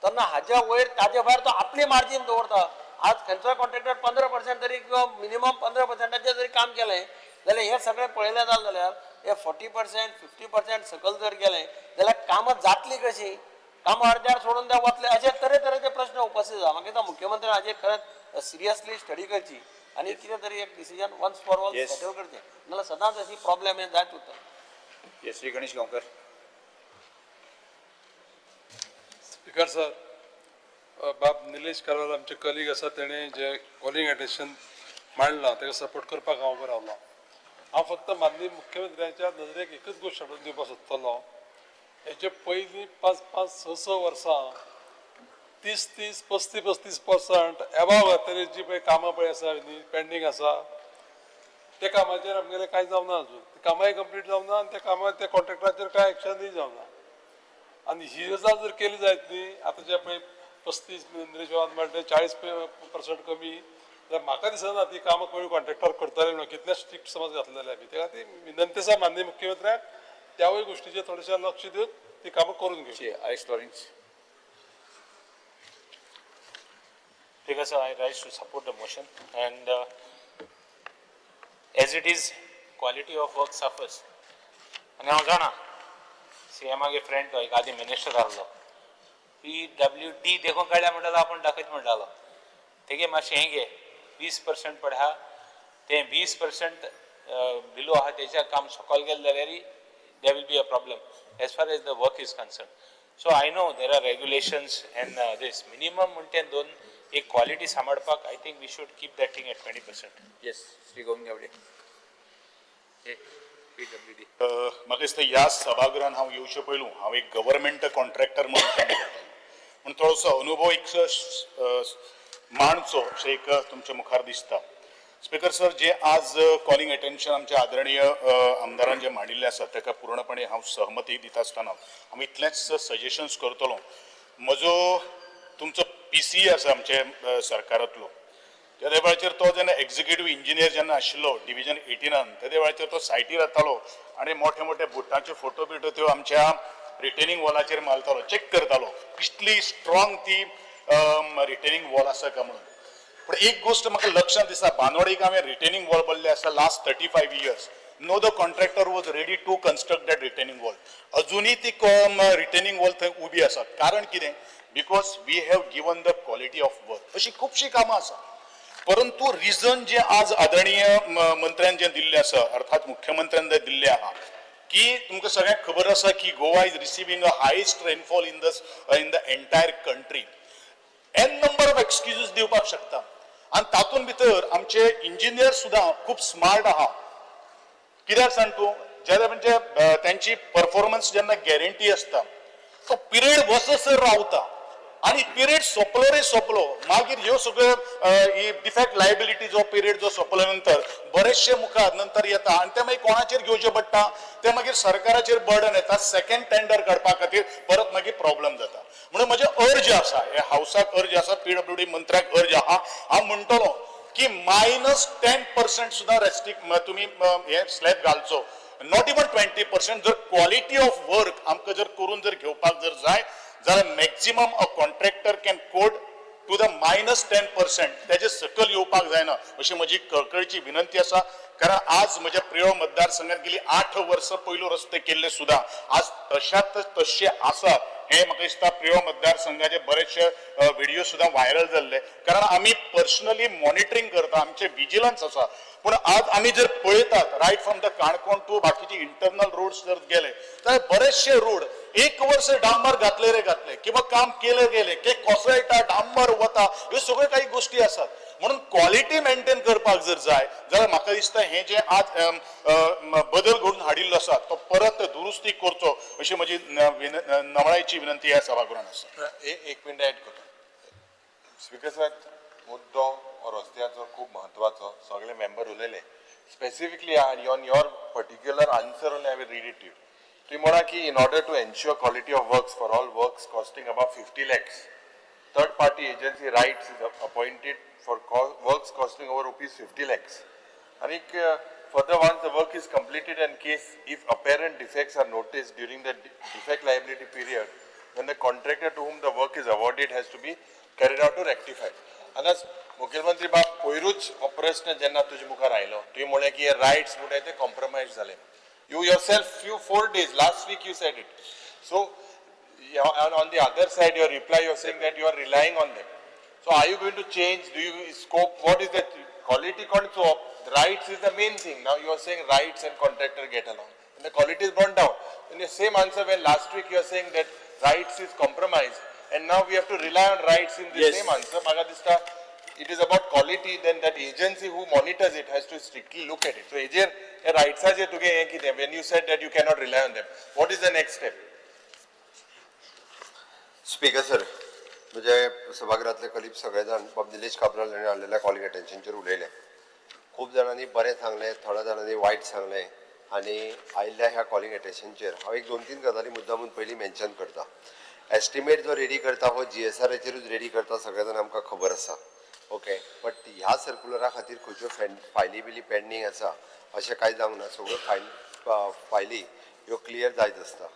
तेन्ना हाज्या वयर ताजे भायर तो आपली मार्जीन दवरता. आज खंयचोय कॉन्ट्रॅक्टर 15% तरी किंवा मिनिमम 15%चे जरी काम केलें जाल्यार हे सगळें पळयलें जाल्यार हे 40% 50% सकयल जर गेलें जाल्यार कामां जातलीं कशीं कामां अर्द्यार सोडून त्या वतले अशे तरेतरेचे प्रश्न उपस्थित जाता. म्हाका दिसता मुख्यमंत्री हाजेर खरंच सिरियसली स्टडी करची आनी कितें तरी एक decision once for all settle करचें नाल्यार सदांच अशी प्रॉब्लेम हे जायत उरता. Yes Shri Ganesh Gaonkar. Speaker sir बाब निलेश कराल आमचे कलीग आसा तेणें जे कॉलिंग अटेन्शन मांडलां ताका सपोर्ट करपाक हांव उबो रावलो. हांव फक्त माननीय मुख्यमंत्र्याच्या नजरेक एकच गोश्ट हाडून दिवपाक सोदतलो हेचे पयलीं 5-6 वर्सां 30-35% एबाव घातलेली जी पळय कामां पळय आसा न्ही पेंडींग आसा त्या कामाचेर आमगेलें कांय जावना अजून. ती कामांय कंप्लीट जावना आनी त्या कामां त्या कॉन्ट्रॅक्टराचेर कांय एक्शनूय जावना. आनी ही गजाल जर केली जायत न्ही आतां जे पळय 35 निलेश म्हणटा 40% कमी जाल्यार म्हाका दिसना ती कामां कोणी कॉन्ट्रॅक्टर करतले म्हणून कितले स्ट्रिक्ट समज घातलेले आमी ताका ती विनंती आसा माननीय मुख्यमंत्र्याक त्यावय गोष्टीचेर थोडेशें लक्ष दिवन ती कामां करून घेवची. आयस Lourenco. Because I rise to support the motion and as it is quality of work suffers. And हांव जाणा CMA गे फ्रेंड तो एक आदी मिनिस्टर आहलो PWD देखून काडल्या म्हणटालो आपण दाखयत म्हणटालो तेगे मातशें हें घे 20% पडहा ते 20% बिलो आहा तेच्या काम सकयल गेलें जाल्यार there will be a problem as far as the work is concerned. So I know there are regulations and this minimum म्हणटे दोन एक क्वालिटी सांबाळपाक I think we should keep that thing at 20%. Yes Shri Govind Gaude. PWD. म्हाका दिसता ह्या सभागृहान हांव येवचे पयलू हांव एक गव्हर्मेंट कॉन्ट्रॅक्टर म्हणून थोडोसो अनुभव एक मांडचो अशें एक तुमच्या मुखार दिसता. स्पीकर सर जे आज कॉलिंग अटेन्शन आमच्या आदरणीय आमदारान जे मांडिल्लें आसा ताका पूर्णपणे हांव सहमती दिता आसतना हांव इतलेंच सजेशन्स करतलो. म्हजो तुमचो PC आसा आमचे सरकारांतलो त्या वेळाचेर तो जेन्ना एक्झिक्युटीव इंजिनियर जेन्ना आशिल्लो डिव्हिजन 18 त्या वेळाचेर तो सायटीर येतालो आनी मोठे मोठे बुटाचे फोटो बिटो त्यो आमच्या रिटेनिंग वॉलाचेर मारतालो चेक करतालो कितली स्ट्रॉंग ती रिटेनिंग वॉल आसा काय म्हणून. पण एक गोष्ट म्हाका लक्षांत दिसता बांदोडेक हांवें रिटेनिंग वॉल बल्ले आसा last 35 years. No the contractor was ready to construct that retaining wall. अजूनय ती रिटेनिंग वॉल थंय उबी आसा. कारण कितें because we have given the quality of work. अशी खुबशीं कामां आसा परंतु रिजन जे आज आदरणीय मंत्र्यान जे दिल्ले आसा अर्थात मुख्यमंत्र्यान जे दिल्ले आहा की तुमकां सगळ्यांक खबर आसा की Goa is receiving a highest rainfall in the entire country. An number of excuses दिवपाक शकता आनी तातूंत भितर आमचे इंजिनियर सुद्दां खूब स्मार्ट आहा. कित्याक सांग तूं जेन्ना म्हणजे त्यांची परफॉर्मन्स जेन्ना गॅरंटी आसता तो पिरियड वससर रावता आणि पिरियड सोंपलो रे सोंपलो मागीर ह्यो सगळ्यो डिफॅक्ट लायबिलिटी जो पिरियड जो सोंपल्या नंतर बरेचशे मुखार नंतर येता आणि ते मागीर कोणाचेर घेवचे पडटा ते मागीर सरकाराचेर बर्डन येता. सेकंड टेंडर काडपा खातीर परत मागीर प्रॉब्लेम जाता. म्हणून म्हजे अर्ज आसा हे हावसाक अर्ज आसा PWD मंत्र्याक अर्ज आहा हांव म्हणटलो की -10% सुद्दां रेस्ट्रिक्ट तुमी हे स्लॅब घालचो नॉट इवन 20%. जर क्वॉलिटी ऑफ वर्क आमकां जर करून जर घेवपाक जर जाय जाल्यार maximum a contractor can quote to the -10%. तेजे सकयल येवपाक जायना अशी म्हजी कळकळीची विनंती आसा. कारण आज म्हज्या प्रिय मतदारसंघात गेली 8 वर्सां पयलू रस्ते केल्ले सुद्दां आज तशाच तशे आसात हे म्हाका दिसता प्रियो मतदारसंघाचे बरेचशे व्हिडिओ सुद्दां व्हायरल जाल्ले कारण आमी पर्सनली मॉनिटरींग करता आमचे विजिलन्स आसा पूण आज आमी जर पळयतात right from the Canacona to बाकीचे इंटरनल रोड्स जर गेले जाल्यार बरेचशे रोड एक वर्ष डांबर घातले किंवा काम केले गेले की कोसळटा डांबर वता ह्यो सगळ्यो काही गोष्टी आसात म्हणून क्वॉलिटी मेंटेन करपाक जर जाय जाल्यार म्हाका दिसता हे जे आज बदल घडून हाडिल्लो आसा तो परत दुरुस्ती करचो अशी म्हजी नवळायची विनंती ह्या सभागृहान आसा. एक मिनिट ऍड करता स्पीकर सर मुद्दो रस्त्याचो खूब म्हत्वाचो सगळे मेंबर उलयले specifically on your particular answer only I will read it you तुम्ही म्हणा की in order to ensure quality of works for all works costing about 50 lakhs third party agency rights is appointed for works costing over ₹50 lakhs and further once the work is completed and case if apparent defects are noticed during the defect liability period then the contractor to whom the work is awarded has to be carried out to rectify. आता मुख्यमंत्री बाब पयरूच हो प्रश्न जेन्ना तुजे मुखार आयलो तुवें म्हळें की हे रायट्स म्हणटाय ते कॉम्प्रोमायज जाले you yourself few 4 days last week you said it so on the other side your reply you are saying that you are relying on them so are you going to change do you scope what is the quality control rights is the main thing now you are saying rights and contractor get along and the quality is brought down in the same answer when last week you are saying that rights is compromised and now we have to rely on rights in the same answer maga dista it is about quality then that agency who monitors it has to strictly look at it so ejer rights aje tuge he ki when you said that you cannot rely on them what is the next step speaker sir म्हणजे सभागृहातले colleague सगळे जाण बाब निलेश काब्राल हांणी हाडलेल्या calling अटेन्शनचेर उलयले खूब जाणांनी बरें सांगलें थोड्या जाणांनी वायट सांगलें आनी आयिल्ल्या ह्या कॉलिंग अटेन्शनचेर हांव एक 2-3 गजाली मुद्दामून पयलीं मेन्शन करता एस्टिमेट जो रेडी करता हो GSRचेरूच रेडी करता सगळे जाण आमकां खबर आसा ओके बट ह्या सर्क्युलरा खातीर खंयच्यो फायली बिली पेंडींग आसा अशें कांय जावंक ना सगळ्यो फायली ह्यो क्लियर जायत आसता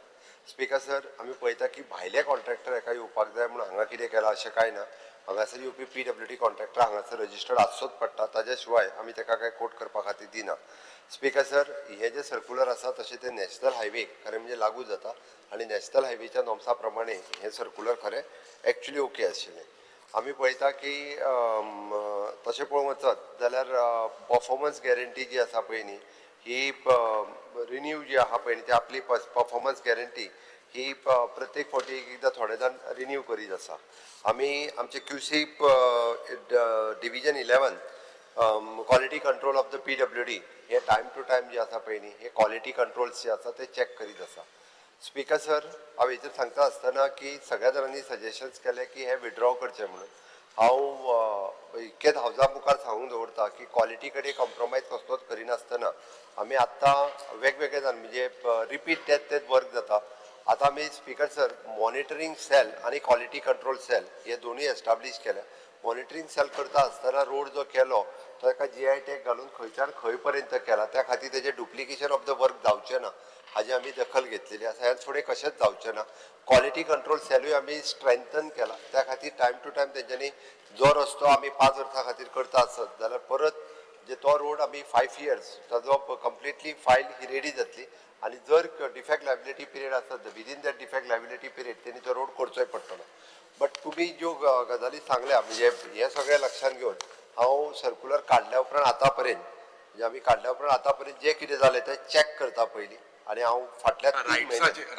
स्पीकर सर आमी पळयता की भायले कॉन्ट्रॅक्टर हेका येवपाक जाय म्हणून हांगा कितें केलां अशें कांय ना हांगासर येवपी PWD कॉन्ट्रॅक्टर हांगासर रजिस्टर्ड आसचोच पडटा ताज्या शिवाय आमी ताका कांय कोट करपा खातीर दिना स्पीकर सर हे जे सर्क्युलर आसा तशें ते नॅशनल हायवेक खरें म्हणजे लागू जाता आनी नॅशनल हायवेच्या नॉर्म्सा प्रमाणे हें सर्क्युलर खरें एक्चुली ओके आशिल्लें आमी पळयता की तशें पळोवंक वचत जाल्यार परफॉर्मन्स गॅरंटी जी आसा पळय न्ही ही रिन्यू जी आहा पळय न्ही ती आपली परफॉर्मन्स गॅरंटी ही प्रत्येक फावटी एकदां थोडे जाण रिन्यू करीत आसा आमी आमचे QC division 11 quality control of the PWD हे टायम टू टायम जे आसा पळय न्ही हे क्वॉलिटी कंट्रोल्स जे आसा ते चॅक करीत आसा स्पीकर सर हांव हेचेर सांगता आसतना की सगळ्या जाणांनी सजेशन्स केले की हे विड्रॉ करचें म्हणून हांव इतकेच हावजा मुखार सांगूंक दवरता की क्वॉलिटी कडेन कॉम्प्रोमायज कसलोच करिनासतना आमी आतां वेगवेगळे जाण म्हणजे रिपीट तेच वर्क जाता आतां आमी स्पीकर सर मॉनिटरींग सेल आनी क्वॉलिटी कंट्रोल सेल हे दोनूय एस्टाब्लीश केल्या मॉनिटरींग सेल करता आसतना रोड जो केलो तो एका GI टॅग घालून खंयच्यान खंय पर्यंत केला त्या खातीर तेजें डुप्लिकेशन ऑफ द वर्क जावचें ना हाजी आमी दखल घेतलेली आसा ह्यात फुडें कशेंच जावचें ना क्वॉलिटी कंट्रोल सेलूय आमी स्ट्रेंथन केला त्या खातीर टायम टू टायम तेंच्यांनी जो रस्तो आमी 5 वर्सां खातीर करता आसत जाल्यार परत जे तो रोड आमी 5 years ताजो कंप्लिटली फायल ही रेडी जातली आनी जर डिफेक्ट लायबिलिटी पिरियड आसत within that defect liability period तेणी तो रोड करचोय पडटलो बट तुमी ज्यो गजाली सांगल्या म्हणजे हे सगळें लक्षांत घेवन हांव सर्क्युलर काडल्या उपरांत आतां पर्यंत म्हणजे आमी काडल्या उपरांत आतां पर्यंत जें कितें जालें तें चॅक करता पयलीं आनी हांव फाटल्या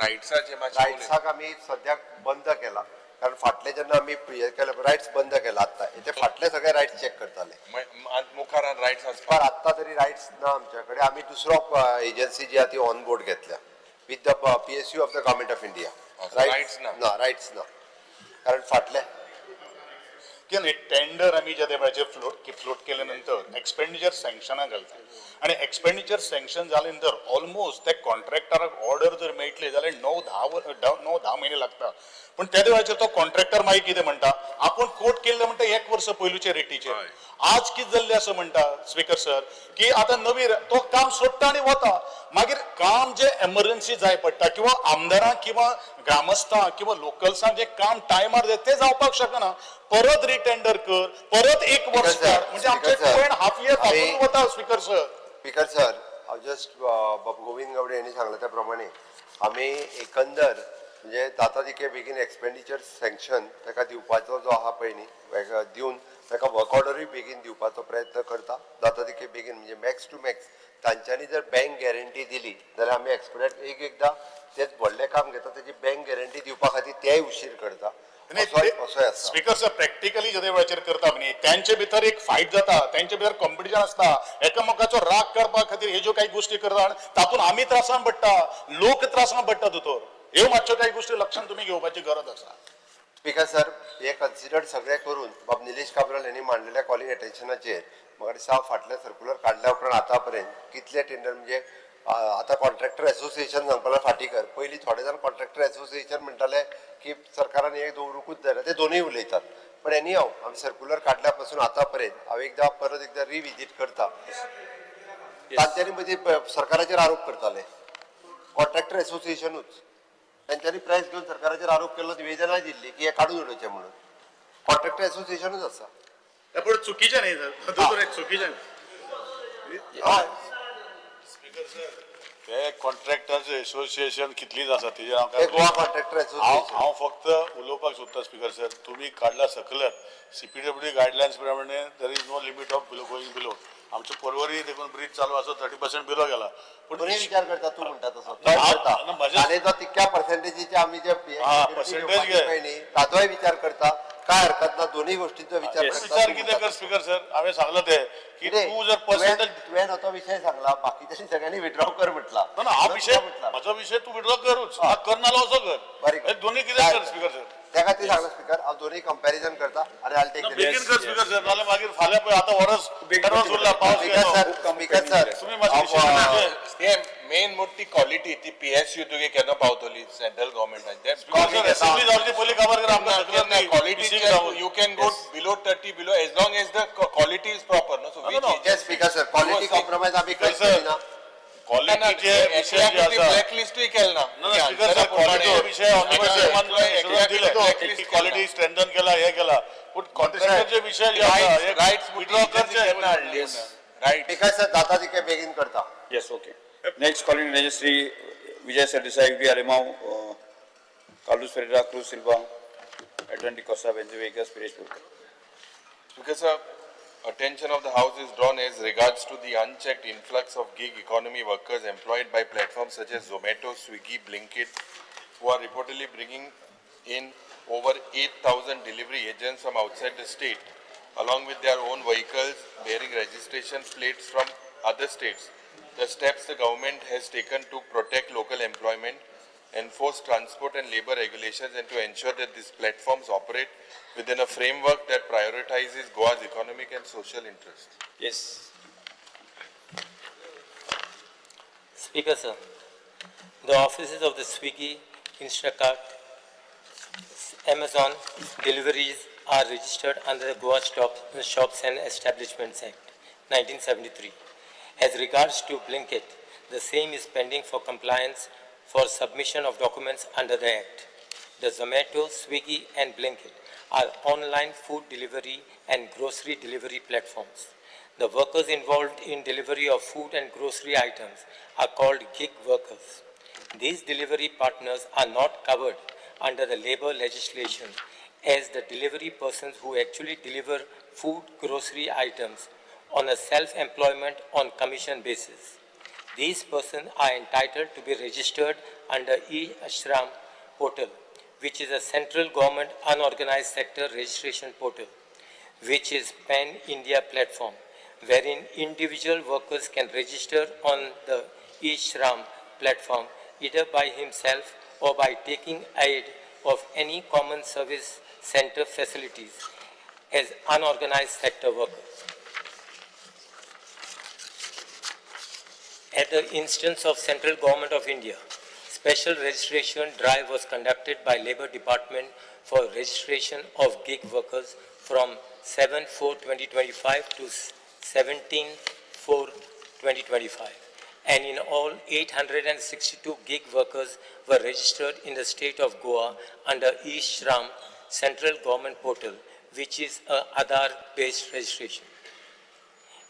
रायट्साक आमी सद्याक बंद केला कारण फाटले जेन्ना आमी हे केले रायट्स बंद केला आतां ते फाटले सगळे रायट्स चॅक करताले मुखार रायट्स पर आत्तां तरी रायट्स ना आमच्या कडेन आमी दुसरो एजन्सी जी आहा ती ऑन बोर्ड घेतल्या with the PSU of the government of India RITES ना रायट्स ना कारण फाटले टेंडर आम्ही ज्या देवाचे फ्लोट केल्यानंतर एक्सपेंडिचर सँक्शना घालतात आणि एक्सपेंडिचर सँक्शन जाले नंतर ऑलमोस्ट त्या कॉन्ट्रॅक्टराक ऑर्डर जर मेळटली जाल्यार 9-10 महिने लागतात पण त्या देवाचेर तो कॉन्ट्रॅक्टर मागीर कितें म्हणटा आपण कोट केल्ले म्हणटा 1 वर्स पयलूचे रेटीचेर आज कितें जाल्लें असं म्हणटा स्पीकर सर की आता नवी तो काम सोडटा आणि वता मागीर काम जे एमर्जन्सी जाय पडटा किंवा आमदारांक किंवा ग्रामस्थांक किंवा लोकल्सांक जे काम टायमार जाय ते जावपाक शकना परत रिटेंडर कर परत 1 वर्स काड म्हणजे आमचे 2.5 years थांबून वता स्पीकर सर हांव जस्ट बाबू गोविंद गावडे यांनी सांगला त्या प्रमाणे आमी एकंदर म्हणजे जाता तितके बेगीन एक्सपेंडिचर सँक्शन ताका दिवपाचो जो आहा पळय न्ही दिवन ताका वर्क ऑर्डरूय बेगीन दिवपाचो प्रयत्न करता जाता तितके बेगीन म्हणजे मॅक्स टू मॅक्स तांच्यांनी जर बँक गॅरंटी दिली जाल्यार आमी एक्सपेक्ट एकदां तेच व्हडलें काम घेता तेजी बँक गॅरंटी दिवपा खातीर तेय उशीर करता असोय आसा स्पीकर सर प्रॅक्टिकली जे वेळाचेर करता न्ही त्यांचे भितर एक फायट जाता त्यांचे भितर कॉम्पिटिशन आसता एकामेकाचो राग काडपा खातीर ह्यो ज्यो काही गोष्टी करता आनी तातूंत आमी त्रासान पडटा लोक त्रासान पडटा दोतोर ह्यो मातश्यो काही गोष्टी लक्षांत तुमी घेवपाची गरज आसा स्पीकर सर हे कन्सिडर्ड सगळें करून बाब निलेश काब्राल यांनी मांडलेल्या कॉलिंग एटेन्शनाचेर म्हाका दिसता फाटले सर्क्युलर काडल्या उपरांत आतां पर्यंत कितले टेंडर म्हणजे आतां कॉन्ट्रॅक्टर एसोसिएशन सांगपाक फाटीकर पयलीं थोडे जाण कॉन्ट्रॅक्टर एसोसिएशन म्हणटाले की सरकारान हे दवरूंकूच जायना ते दोनूय उलयतात पण एनी हांव आमी सर्क्युलर काडल्या पासून आतां पर्यंत हांव एकदां परत एकदां रिविजीट करता तांच्यांनी म्हणजे सरकाराचेर आरोप करताले कॉन्ट्रॅक्टर एसोसिएशनूच तांच्यांनी प्रायस घेवन सरकाराचेर आरोप केल्लो निवेदनाय दिल्ली की हे काडून उडोवचें म्हणून कॉन्ट्रॅक्टर एसोसिएशनूच आसा पण चुकीचें न्ही दोतोर एक चुकीचें हय ते कॉन्ट्रॅक्टर्स एसोसिएशन कितलीच आसा तेजेर हे गोवा कॉन्ट्रॅक्टर एसोसिएशन हांव फक्त उलोवपाक सोदता स्पीकर सर तुम्ही काडला सकलर सीपीडब्ल्यू गायडलायन्स प्रमाणे there is no limit of below going below आमचे परवरी देखून ब्रीज चालू असो 30% बिलो गेला पण कोणी विचार करता तू म्हणटा तसो आणि जो तितक्या पर्सेंटेजीचे आम्ही जे पर्सेंटेज घे ताचोय विचार करता काय हरकत ना दोन्ही गोष्टींचो विचार विचार कितें कर स्पीकर सर हांवें सांगलो ते की तू जर पर्सेंटेज तुवें तो विषय सांगला बाकीच्यांनी सगळ्यांनी विड्रॉ कर म्हटला ना हा विषय म्हजो विषय तू विड्रॉ करूच करनालो असो कर दोन्ही कितें कर स्पीकर सर त्या खातीर सांगला स्पीकर हांव दोन्ही कंपॅरिजन करता आणि आल टेक बेगीन कर स्पीकर सर नाल्यार मागीर फाल्यां पळय आतां वरस उरला पावस स्पीकर सर तुम्ही मातशें मेन मोठी क्वालिटी ती पीएसयू तुगे केन्ना पावतली सेंट्रल गव्हर्नमेंटान असेंब्ली जावची पयलीं खबर कर आमकां सगळ्यांना quality you can go below 30 below as long as the quality is proper no so speaker sir quality compromise आम्ही करत ना क्वालिटीचे विषय जे आसा ब्लॅकलिस्टूय केलना ना स्पीकर सर क्वालिटीचे विषय ऑनलायन क्वालिटी स्ट्रेंथन केला हे केला पण कॉन्ट्रॅक्टरचे विषय जे आसा हे राइट्स विड्रॉ करचे राइट स्पीकर सर जाता तितके बेगीन करता Yes, okay. Next calling registry Vijay Sardesai, V. Arimau, Carlos Ferreira, Cruz Silva, Atlantic Costa, Vegas, Pirespur. Because attention of the House is drawn as regards to the unchecked influx of gig economy workers employed by platforms such as Zomato, Swiggy, Blinkit, who are reportedly bringing in over 8,000 delivery agents from outside the state, along with their own vehicles bearing registration plates from other states. The steps the government has taken to protect local employment, enforce transport and labor regulations, and to ensure that these platforms operate within a framework that prioritizes Goa's economic and social interests. Yes. Speaker sir, the offices of the Swiggy, Instacart, Amazon deliveries are registered under the Goa Shops and Establishments Act, 1973. As regards to Blinkit, the same is pending for compliance for submission of documents under the Act. The Zomato, Swiggy and Blinkit are online food delivery and grocery delivery platforms. The workers involved in delivery of food and grocery items are called gig workers. These delivery partners are not covered under the labor legislation as the delivery persons who actually deliver food, grocery items on a self-employment on commission basis. These persons are entitled to be registered under e-Ashram portal, which is a central government unorganized sector registration portal, which is pan-India platform, wherein individual workers can register on the e-Shram platform either by himself or by taking aid of any common service center facilities as unorganized sector workers. At the instance of Central Government of India, special registration drive was conducted by Labour Department for registration of gig workers from 7/4/2025 to 17/4/2025. And in all, 862 gig workers were registered in the state of Goa under e-Shram Central Government Portal, which is a Aadhaar-based registration.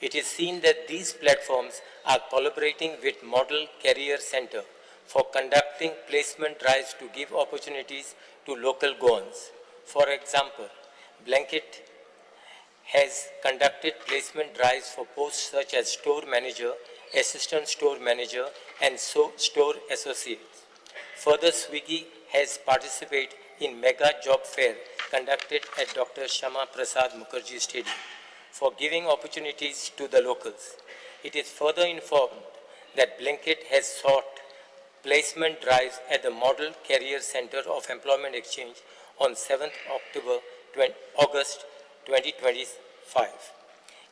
It is seen that these platforms are collaborating with Model Career Center for conducting placement drives to give opportunities to local Goans. For example, Blanket has conducted placement drives for posts such as store manager, assistant store manager, and store associates. Further, Swiggy has participated in mega job fair conducted at Dr. Shama Prasad Mukherjee Stadium for giving opportunities to the locals. It is further informed that Blinkit has sought placement drives at the Model Career Center of Employment Exchange on 7th August 2025.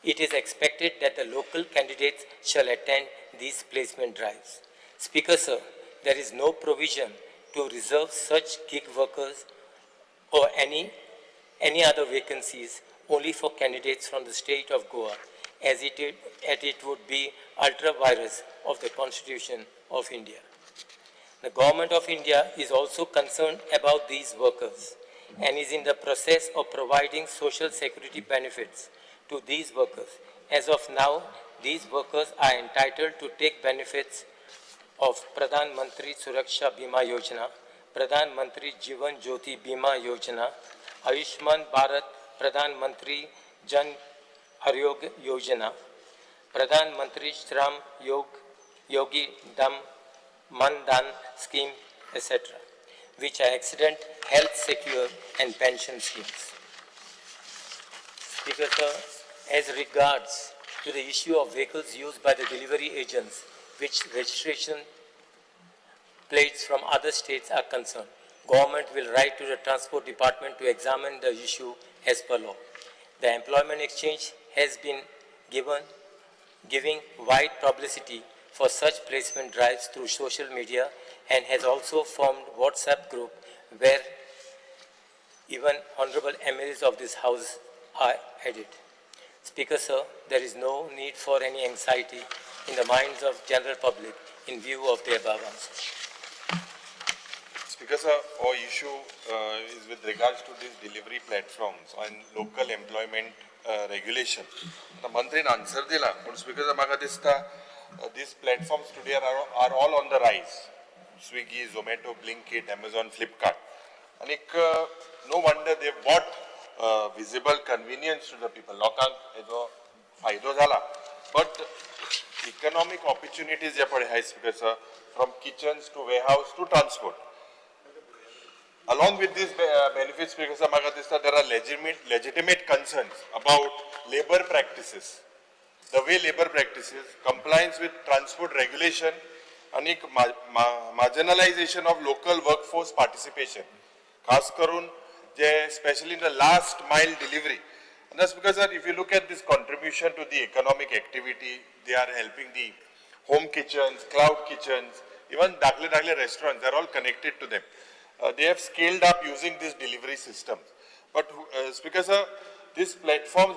It is expected that the local candidates shall attend these placement drives. Speaker, sir, there is no provision to reserve such gig workers or any other vacancies only for candidates from the state of Goa, as it would be ultra-virus of the Constitution of India. The Government of India is also concerned about these workers and is in the process of providing social security benefits to these workers. As of now, these workers are entitled to take benefits of Pradhan Mantri Suraksha Bima Yojana, Pradhan Mantri Jivan Jyoti Bima Yojana, Ayushman Bharat Pradhan Mantri Jan Arogya Yojana, Pradhan Mantri Shram Yogi Dam Mandan Scheme, etc., which are accident, health secure and pension schemes. Speaker, sir, as regards to the issue of vehicles used by the delivery agents, which registration plates from other states are concerned, Government will write to the Transport Department to examine the issue as per law. The Employment Exchange has been giving wide publicity for such placement drives through social media and has also formed WhatsApp group where even honorable MLAs of this House are added. Speaker, sir, there is no need for any anxiety in the minds of general public in view of the above answers. Speaker, sir, our issue is with regards to these delivery platforms and local employment regulation. The Mantrin answer dila, but Speaker, sir, maga dista these platforms today are all on the rise. Swiggy, Zomato, Blinkit, Amazon, Flipkart. And no wonder they brought visible convenience to the people. Lokang ejo faydo zala. But economic opportunities je pade hai, Speaker, sir, from kitchens to warehouse to transport. Along with these benefits, Speaker, sir, there are legitimate concerns about labor practices. The way labor practices, compliance with transport regulation, and marginalization of local workforce participation. Khas karun, especially in the last mile delivery. And that's because, sir, if you look at this contribution to the economic activity, they are helping the home kitchens, cloud kitchens, even dagle restaurants, they're all connected to them. They have scaled up using these delivery systems. But Speaker, sir, these platforms,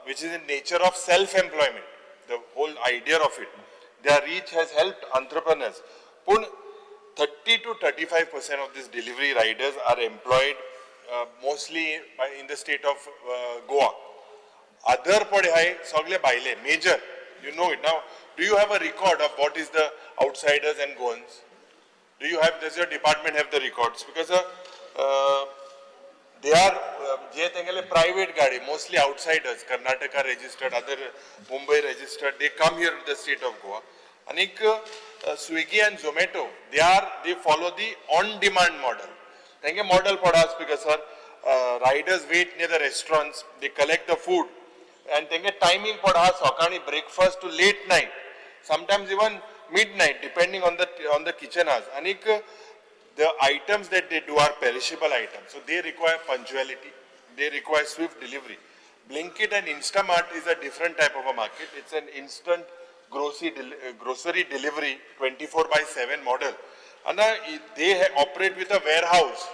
which is in nature of self-employment, the whole idea of it, their reach has helped entrepreneurs. 30 to 35% of these delivery riders are employed mostly in the state of Goa. Other pade hai sagle baile, major, you know it now. Do you have a record of what is the outsiders and Goans? Do you have, does your department have the records? Because they are private gadi, mostly outsiders, Karnataka registered, other Mumbai registered, they come here to the state of Goa. And Swiggy and Zomato, they follow the on-demand model. Thank you, model padha, Speaker, sir. Riders wait near the restaurants, they collect the food. And thank you, timing padha, sakani breakfast to late night. Sometimes even midnight, depending on the kitchen hours. And the items that they do are perishable items. So they require punctuality. They require swift delivery. Blinkit and Instamart is a different type of a market. It's an instant grocery delivery 24/7 model. And they operate with a warehouse.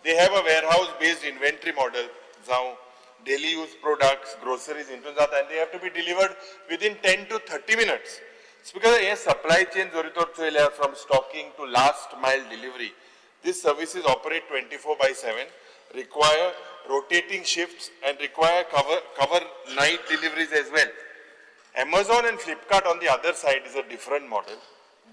They have a warehouse-based inventory model. Now, daily use products, groceries, and they have to be delivered within 10 to 30 minutes. It's because a supply chain from stocking to last mile delivery. These services operate 24/7, require rotating shifts and require cover night deliveries as well. Amazon and Flipkart on the other side is a different model.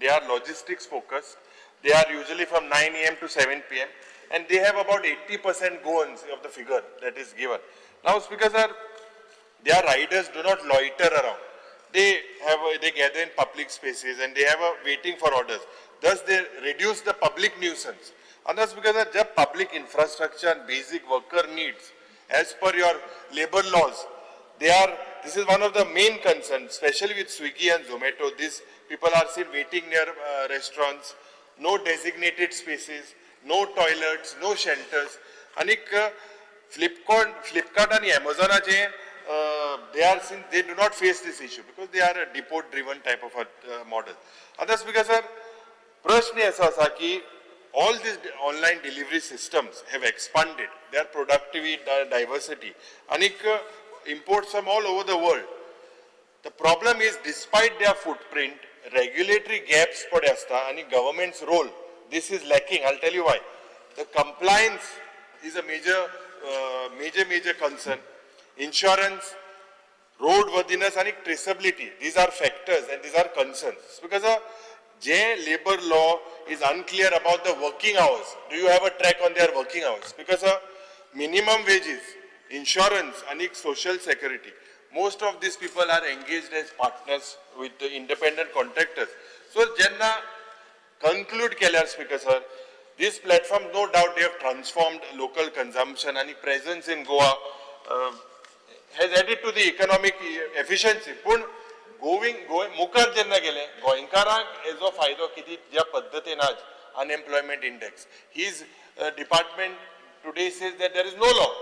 They are logistics focused. They are usually from 9 a.m. to 7 p.m. and they have about 80% goans of the figure that is given. Now, Speaker sir, their riders do not loiter around. They gather in public spaces and they have a waiting for orders. Thus, they reduce the public nuisance. And that's because the public infrastructure and basic worker needs, as per your labor laws, this is one of the main concerns, especially with Swiggy and Zomato. These people are still waiting near restaurants, no designated spaces, no toilets, no shelters. And Flipkart and Amazon, they do not face this issue because they are a depot-driven type of a model. And that's because, sir, प्रश्न ऐसा था कि all these online delivery systems have expanded their productivity, diversity, and imports from all over the world. The problem is, despite their footprint, regulatory gaps pade asta and government's role, this is lacking. I'll tell you why. The compliance is a major concern. Insurance, roadworthiness and traceability, these are factors and these are concerns. Because labor law is unclear about the working hours. Do you have a track on their working hours? Because minimum wages, insurance and social security, most of these people are engaged as partners with the independent contractors. So, Jenna conclude Keller Speaker sir, these platforms, no doubt they have transformed local consumption and presence in Goa has added to the economic efficiency. But going मुखार जेन्ना गेले गोंयकारांक हेजो फायदो किती ज्या पद्धतीन आज unemployment index. His department today says that there is no law.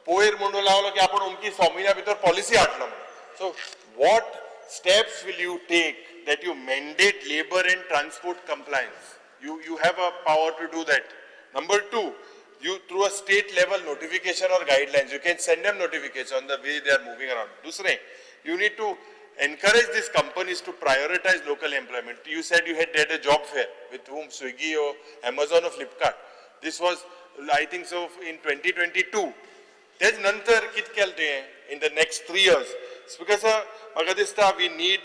पोयर म्हणून लावलो की आपण उमकी 6 महिन्या भितर पॉलिसी हाडलो. So what steps will you take that you mandate labor and transport compliance? You have a power to do that. Number 2, you through a state level notification or guidelines, you can send them notification on the way they are moving around. दूसरे, you need to encourage these companies to prioritize local employment. You said you had a job fair with whom, Swiggy or Amazon or Flipkart. This was, I think so, in 2022. There's nantar kit kelte in the next 3 years. Because we need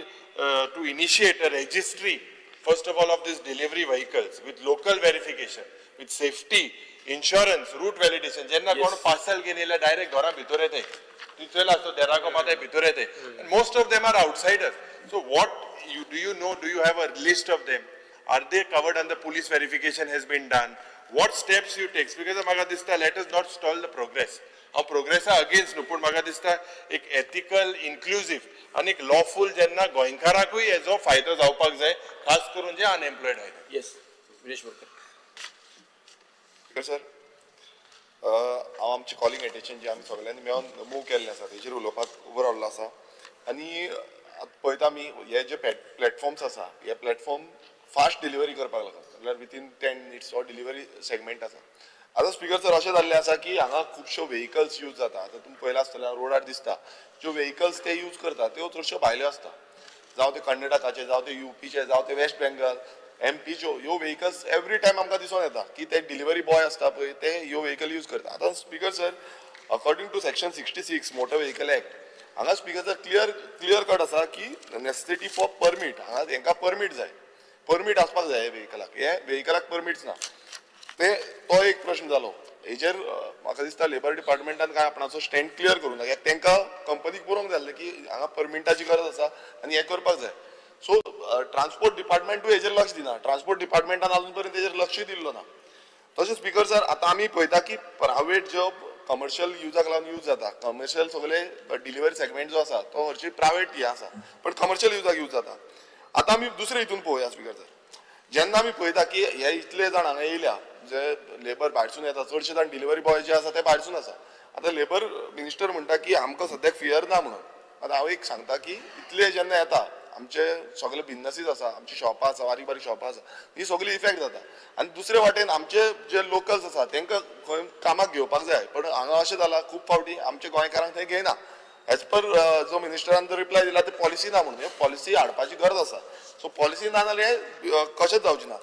to initiate a registry, first of all, of these delivery vehicles with local verification, with safety, insurance, route validation. Jenna kono parcel genela direct gora bhitor yete. So and most of them are outsiders. So what do you know? Do you have a list of them? Are they covered under police verification has been done? What steps you take? Because let us not stall the progress. Our progress are against Nupur Magadista, ethical, inclusive, and lawful jenna goinkarakui as of fighters outparks, khas kurunje unemployed. Yes, Vinesh Burkar. Sir हांव आमची calling attention जी आमी सगळ्यांनी मेळोन move केल्लें आसा तेजेर उलोवपाक उबो रावल्लो आसा आनी पळयता आमी हे जे प्लॅटफॉर्म्स आसा हे प्लॅटफॉर्म फास्ट डिलिव्हरी करपाक लागून म्हळ्यार विथीन 10 मिनिट्स हो डिलिव्हरी सेगमेंट आसा आतां स्पीकर सर अशें जाल्लें आसा की हांगा खुबश्यो व्हेकल्स यूज जाता आतां तुमी पळयलां आसतलें रोडार दिसता ज्यो व्हेकल्स ते यूज करता त्यो चडश्यो भायल्यो आसता जावं ते कर्नाटकाचे जावं ते यूपीचे जावं ते वेस्ट बेंगल एमपीच्यो ह्यो व्हेकल्स एवरी टायम आमकां दिसून येता की ते डिलिव्हरी बॉय आसता पळय ते ह्यो व्हेकल यूज करता आतां speaker sir according to section 66 motor vehicle act हांगा स्पीकर सर क्लियर कट आसा की नेसेसिटी फॉर परमीट हांगा तांकां परमीट जाय परमीट आसपाक जाय हे व्हेकलाक परमीट्स ना तो एक प्रश्न जालो हेजेर म्हाका दिसता लेबर डिपार्टमेंटान काय आपणाचो स्टँड क्लियर करूंक ना तांकां कंपनीक बरोवंक जाय की हांगा परमिटाची गरज आसा आनी हें करपाक जाय सो ट्रान्सपोर्ट डिपार्टमेंटूय हेजेर लक्ष दिना ट्रान्सपोर्ट डिपार्टमेंटान अजून पर्यंत हेजेर लक्ष दिल्लो ना तशें स्पीकर सर आतां आमी पळयता की प्रायवेट जो कमर्शियल युजाक लागून यूज जाता कमर्शियल सगळे डिलिव्हरी सेगमेंट जो आसा तो हरशी प्रायवेट हे आसा पण कमर्शियल युजाक यूज जाता आतां आमी दुसरे हितून पळोवया स्पीकर सर जेन्ना आमी पळयता की हे इतले जाण हांगा येयल्या जे लेबर भायरसून येता चडशे जाण डिलिव्हरी बॉय जे आसा ते भायरसून आसा आतां लेबर मिनिस्टर म्हणटा की आमकां सद्याक फियर ना म्हणून आतां हांव एक सांगता की इतले जेन्ना येता आमचे सगळे बिजनसीस आसा आमची शॉपां आसा बारीक बारीक शॉपां आसा ही सगळी इफेक्ट जाता आनी दुसरे वाटेन आमचे जे लोकल्स आसा तांकां खंय कामाक घेवपाक जाय पण हांगा अशें जालां खूब फावटी आमच्या गोंयकारांक थंय घेयना एज पर जो मिनिस्टरान जो रिप्लाय दिला ते पॉलिसी ना म्हणून पॉलिसी हाडपाची गरज आसा सो पॉलिसी ना जाल्यार कशेंच जावचें ना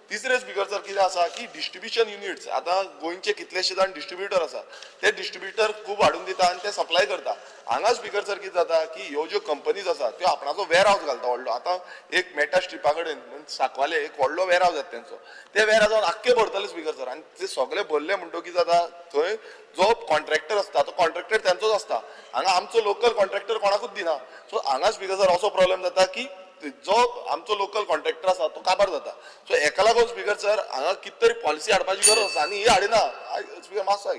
तिसरे स्पीकर सर कितें आसा की डिस्ट्रिब्युशन युनिट्स आतां गोंयचे कितलेशे जाण डिस्ट्रिब्युटर आसा ते डिस्ट्रिब्युटर खूब हाडून दिता आनी ते सप्लाय करता हांगा स्पीकर सर कितें जाता की ह्यो ज्यो कंपनीज आसा त्यो आपणाचो वेअर हाऊस घालता व्हडलो. आतां एक मेटा स्ट्रिपा कडेन सांकवाले एक व्हडलो वेअर हाऊस जाता तेंचो. ते वेअर हाऊसान आख्खे भरतले स्पीकर सर आनी ते सगळे भरले म्हणटो कितें जाता थंय जो कॉन्ट्रॅक्टर आसता तो कॉन्ट्रॅक्टर त्यांचोच आसता. हांगा आमचो लोकल कॉन्ट्रॅक्टर कोणाकूच दिना. सो हांगा स्पीकर सर असो प्रॉब्लेम जाता की जो आमचो लोकल कॉन्ट्रॅक्टर आसा तो काबार जाता. सो हेका लागून स्पीकर सर हांगा कितें तरी पॉलिसी हाडपाची गरज आसा आनी ही हाडिना स्पीकर मातसो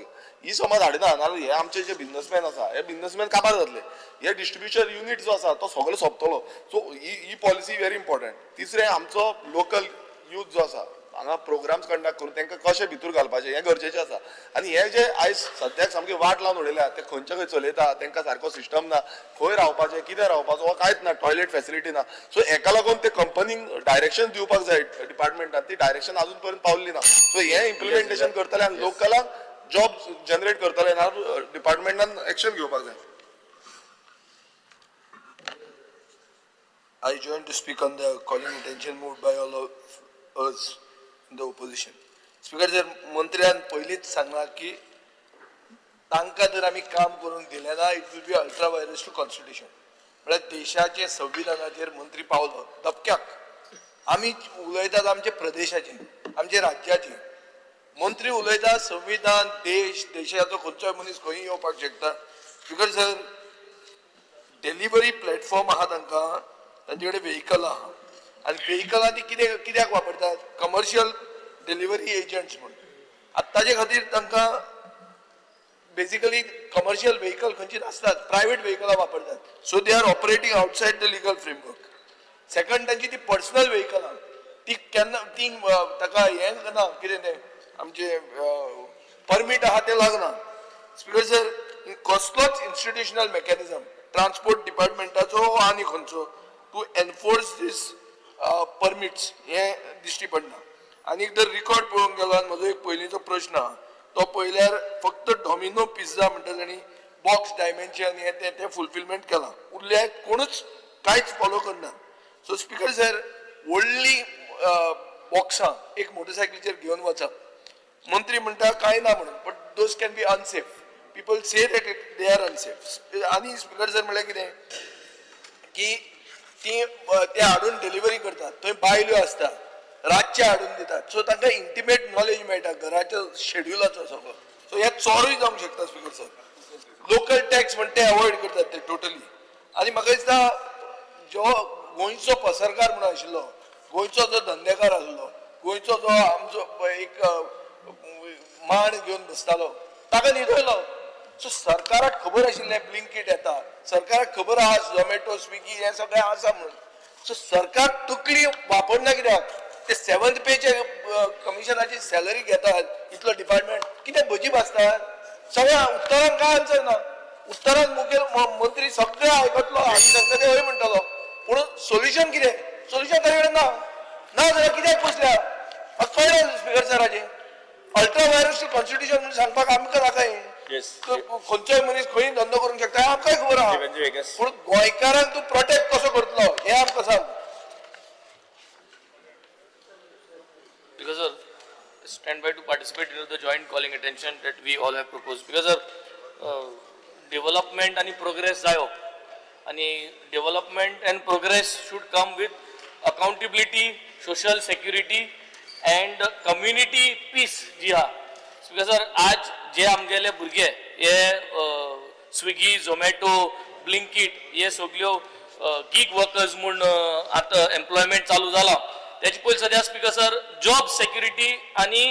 ही समज हाडिना नाल्यार हे आमचे जे बिझनेसमॅन आसा हे बिझनेसमॅन काबार जातले. हे डिस्ट्रिब्युशन युनिट जो आसा तो सगळो सोंपतलो. सो ही पॉलिसी व्हेरी इम्पॉर्टंट. तिसरें आमचो लोकल यूथ जो आसा हांगा प्रोग्राम्स कंडक्ट करून तांकां कशें भितूर घालपाचें हें गरजेचें आसा. आनी हे जे आयज सद्याक सामके वाट लावन उडयल्या ते खंयचे खंय चलयता तांकां सारको सिस्टम ना, खंय रावपाचें कितें रावपाचो हो कांयच ना, टॉयलेट फॅसिलिटी ना. सो हेका लागून ते कंपनीक डायरेक्शन दिवपाक जाय डिपार्टमेंटान, ती डायरेक्शन अजून पर्यंत पावल्ली ना. सो हे इम्प्लिमेंटेशन करतले आनी लोकलांक जॉब जनरेट करतले जाल्यार डिपार्टमेंटान एक्शन घेवपाक जाय. I join to speak on the calling attention moved by all of us in the opposition. Speaker sir, मंत्र्यान पयलींच सांगला की तांकां जर आमी काम करून दिलें ना it will be ultra vires to constitution. म्हळ्यार देशाचे संविधानाचेर मंत्री पावलो दपक्याक. आमी उलयतात आमचे प्रदेशाचे आमचे राज्याचे. मंत्री उलयता संविधान देशाचो खंयचोय मनीस खंय येवपाक शकता. स्पीकर सर, डेलिव्हरी प्लॅटफॉर्म आहा तांकां, तांचे कडेन व्हेहिकल आहा आनी व्हेहिकलां ती कित्याक वापरतात? कमर्शियल डिलिव्हरी एजंट्स म्हणून. आतां ताजे खातीर तांकां बेसिकली कमर्शियल व्हेहिकल खंयची नासतात, प्रायव्हेट व्हेहिकलां वापरतात. So they are operating outside the legal framework. Second तांची ती पर्सनल व्हेहिकलां ती केन्ना ती ताका हें ना कितें तें आमचे परमीट आहा तें लागना. स्पीकर सर, कसलोच इन्स्टिट्युशनल मेकॅनिझम ट्रान्सपोर्ट डिपार्टमेंटाचो आनी खंयचो टू एनफोर्स दीस परमिट्स हें दिश्टी पडना. आनी जर रिकॉर्ड पळोवंक गेलो आनी म्हजो एक पयलींचो प्रश्न आहा तो पळयल्यार फक्त डॉमिनो पिझ्झा म्हणटा तांणी बॉक्स डायमेन्शन हें तें फुलफिलमेंट केलां. उरले कोणूच कांयच फॉलो करना. सो स्पीकर सर, व्हडली बॉक्सां एक मोटरसायकलीचेर घेवन वचप. मंत्री म्हणटा कांय ना म्हणून, but those can be unsafe. People say that they R unsafe. आनी स्पीकर सर म्हळ्यार कितें की ती ते हाडून डिलिव्हरी करतात, थंय बायल्यो आसता, रातचे हाडून दितात. सो तांकां इंटिमेट नॉलेज मेळटा घराच्या शेड्युलाचो सगळो. सो हे चोरूय जावंक शकता स्पीकर सर. लोकल टॅक्स म्हणटा ते अवॉयड करतात ते टोटली. आनी म्हाका दिसता जो गोंयचो पसरकार म्हणून आशिल्लो, गोंयचो जो धंदेकार आसलो, गोंयचो जो आमचो एक मांड घेवन बसतालो ताका न्हिदयलो. सो सरकाराक खबर आशिल्लें ब्लिंकिट येता, सरकाराक खबर आहा झोमॅटो स्विगी हें सगळें आसा म्हणून. सो सरकार तकली वापरना कित्याक? ते 7th पेचे कमिशनाची सॅलरी घेतात इतलो डिपार्टमेंट कितें भजी भाजतात? सगळ्या उत्तरांक कांय आन्सर ना. उत्तरांक मुखेल मंत्री सगळें आयकतलो आनी सांगता ते हय म्हणटलो, पूण सोल्युशन कितें? सोल्युशन ताजे कडेन ना. ना जाल्यार कित्याक बसल्या? म्हाका कळ्ळें स्पीकर सराचें अल्ट्रा वायरस टू कॉन्स्टिट्यूशन म्हणून सांगपाक आमकां नाकाय. खंयचोय मनीस खंय धंदो करूंक शकता हें आमकांय खबर आहा, पूण गोंयकारांक तूं प्रोटेक्ट कसो करतलो हें आमकां सांग. Because stand by to participate in the joint calling attention that we all have proposed. Because development and progress जायो आणि development and progress should come with accountability, social security and community peace. जी हा because आज जे आमगेले भुरगे हे Swiggy, Zomato, Blinkit हे सगळ्यो गीग वर्कर्स म्हूण आतां एम्प्लॉयमेंट चालू जाला. त्याची पयलीं सद्या स्पीकर सर जॉब सेक्युरिटी आणि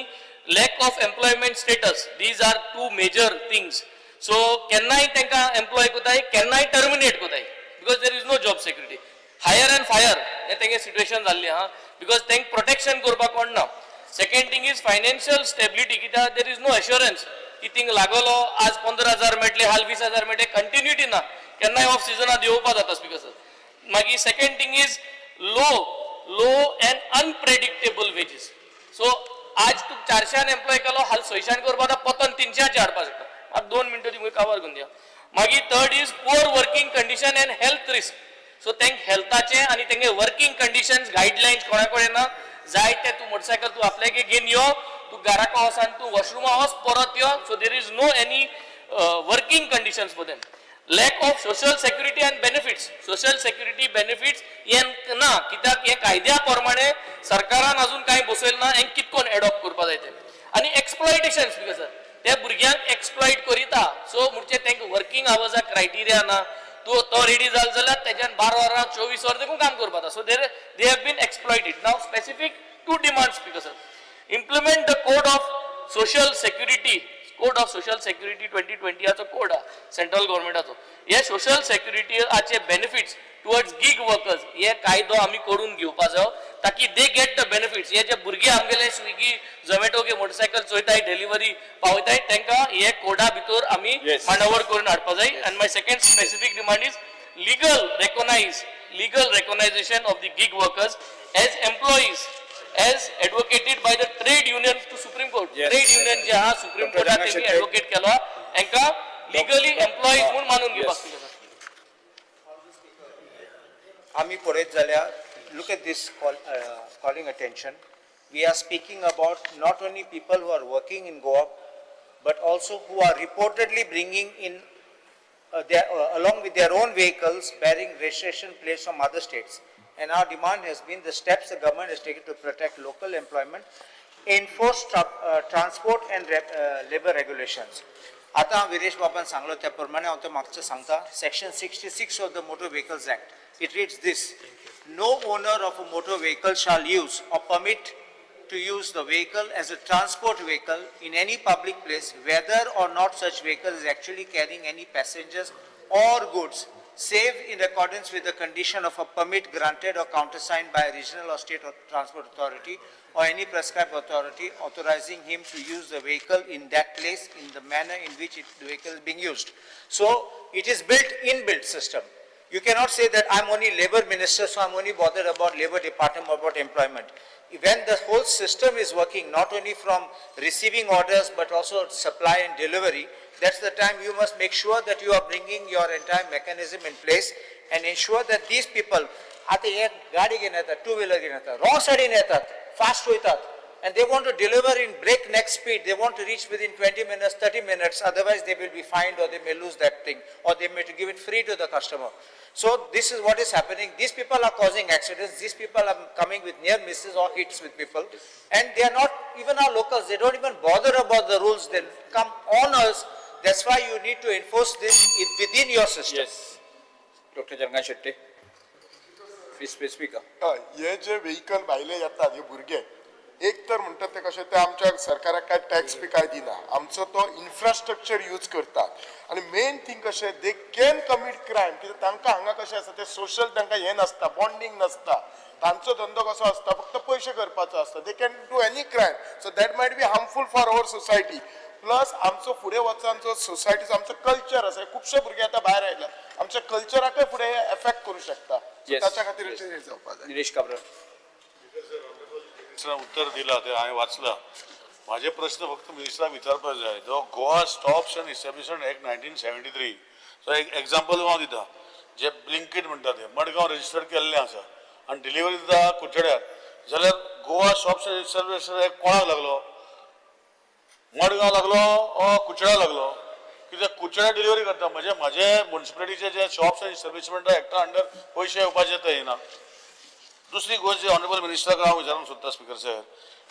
lack of employment status these are two major things. So केन्नाय तांकां एम्प्लॉय कोताय, केन्नाय टर्मिनेट कोताय because there is no job security. Hire and fire हे तेंगे सिट्युएशन जाल्ली हा बिकॉज तांकां प्रोटेक्शन करपाक कोण ना. Second thing is financial stability कित्याक देर is no assurance key thing लागलो आज 15,000 मेळटले, हाल 20,000 मेळटले, कंटिन्युटी ना. केन्नाय ऑफ सिजनात येवपा जाता स्पीकर सर. मागीर second thing is low end unpredictable wages. So आज तू 400 एम्प्लॉय केलो, हाल 600 करपा जाता, पतन 300 हाडपा शकता. म्हाका 2 मिनटां ती काबार करून दिया. मागीर third is poor working condition and health risk. So तेंक हेल्थाचे आनी तेंगे वर्किंग कंडिशन्स गायडलायन्स कोणा कडेन ना. जाय ते तू मोटरसायकल तू आपल्यागे घेवन यो, तू घराको वच आनी तू वॉशरूमा वच परत यो. So there is no any working conditions for them. Lack of social security and benefits. Social security benefits हें ना, कित्याक हे कायद्या प्रमाणे सरकारान अजून कांय बसयल ना, हें कितकोन एडॉप्ट करपा जाय तें. आनी एक्सप्लॉयटेशन स्पीकर सर, ते भुरग्यांक एक्सप्लॉयट करिता. सो म्हणजे तेंका वर्किंग आवर्सा क्रायटेरिया ना, तो रेडी जालो जाल्यार तेज्यान 12 वरां 24 वरां देखून काम करपा जाता. So they have been exploited. Now specific 2 demands speaker sir. Implement the code of social security. Code of social security 2020 हाचो कोड आहा सेंट्रल गव्हर्मेंटाचो. हे सोशल सेक्युरिटीचे बेनिफिट्स टुवर्ड्स गीग वर्कर्स हे कायदो आमी करून घेवपा जायो, ताकी दे गेट द बेनिफिट्स. हे जे भुरगे आमगेले स्विगी झोमॅटो के मोटरसायकल चोयताय, डिलिव्हरी पावयताय, तांकां हे कोडा भितर आमी मांडावळ करून हाडपा जाय. आनी my second specific demand is legal recognition of the gig workers as employees as advocated by the trade union to Supreme Court. Trade union जे हा Supreme Court त्यांनी advocate केला, तांकां legally employees म्हणून मानून घेवपाक. आमी पळयत जाल्यार look at this calling attention. We are speaking about not only people who are working in Goa, but also who are reportedly bringing in along with their own vehicles bearing registration plates from other states. And our demand has been the steps the government has taken to protect local employment, enforce transport and labor regulations. आता विरेश बाबान सांगलो त्या प्रमाणे हांव मागचें सांगता. Section 66 of the Motor Vehicles Act. It reads this: no owner of a motor vehicle shall use or permit to use the vehicle as a transport vehicle in any public place, whether or not such vehicle is actually carrying any passengers or goods, save in accordance with the condition of a permit granted or countersigned by a regional or state transport authority or any prescribed authority authorizing him to use the vehicle in that place in the manner in which the vehicle is being used. So it is inbuilt system. You cannot say that I'm only labor minister, so I'm only bothered about labor department, about employment. When the whole system is working, not only from receiving orders, but also supply and delivery, that's the time you must make sure that you are bringing your entire mechanism in place and ensure that these people, आता एक गाडी घेऊन येतात, 2-wheeler घेऊन येतात, wrong side येतात, fast होतात, and they want to deliver in breakneck speed. They want to reach within 20 minutes, 30 minutes, otherwise they will be fined or they may lose that thing, or they may give it free to the customer. So this is what is happening. These people are causing accidents. These people are coming with near misses or hits with people, and they are not even our locals. They don't even bother about the rules. They come on us. That's why you need to enforce this within your system. Yes. Dr. Jangan Shetty. Speaker. हे जे vehicle भायले येतात हे भुरगे एक तर म्हणतात ते कशें ते आमच्या सरकाराक काय टॅक्स बी काय दिना, आमचो तो इन्फ्रास्ट्रक्चर यूज करतात आणि मेन थिंग कशें दे कॅन कमीट क्रायम, कित्याक तांकां हांगा कशें आसता ते सोशल तांकां हें नासता, बॉन्डिंग नासता, तांचो धंदो कसो आसता फक्त पयशे करपाचो आसता. They can do any crime, so that might B harmful for our society. Plus आमचो फुडें वचून जो सोसायटीचो आमचो कल्चर आसा, खुबशे भुरगे आतां भायर आयल्यात, आमच्या कल्चराकय फुडें एफेक्ट करूं शकता. ताच्या खातीर हें जावपाक जाय. निलेश काब्रा. उत्तर दिला ते हांवें वाचला. माझे प्रश्न फक्त मिनिस्टराक विचारपाक जाय. जो Goa shops and establishment act 1973 so एक एग्जाम्पल हांव दिता. जे ब्लिंकिट म्हणटा ते मडगांव रजिस्टर केल्लें आसा आनी डिलिव्हरी दिता कुचड्यार, जाल्यार Goa shops and establishment act कोणाक लागलो? मडगांव लागलो ओ कुचड्या लागलो? कित्याक कुचड्या डिलिव्हरी करता म्हणजे म्हाजे म्युनिसिपालिटीचे जे शॉप्स अँड इस्टॅब्लिशमेंट एक्टा अंडर पयशे येवपाचे ते येना. दुसरी गोष्ट जे ऑनरेबल मिनिस्टराक हांव विचारूंक सोदता स्पिकर सर,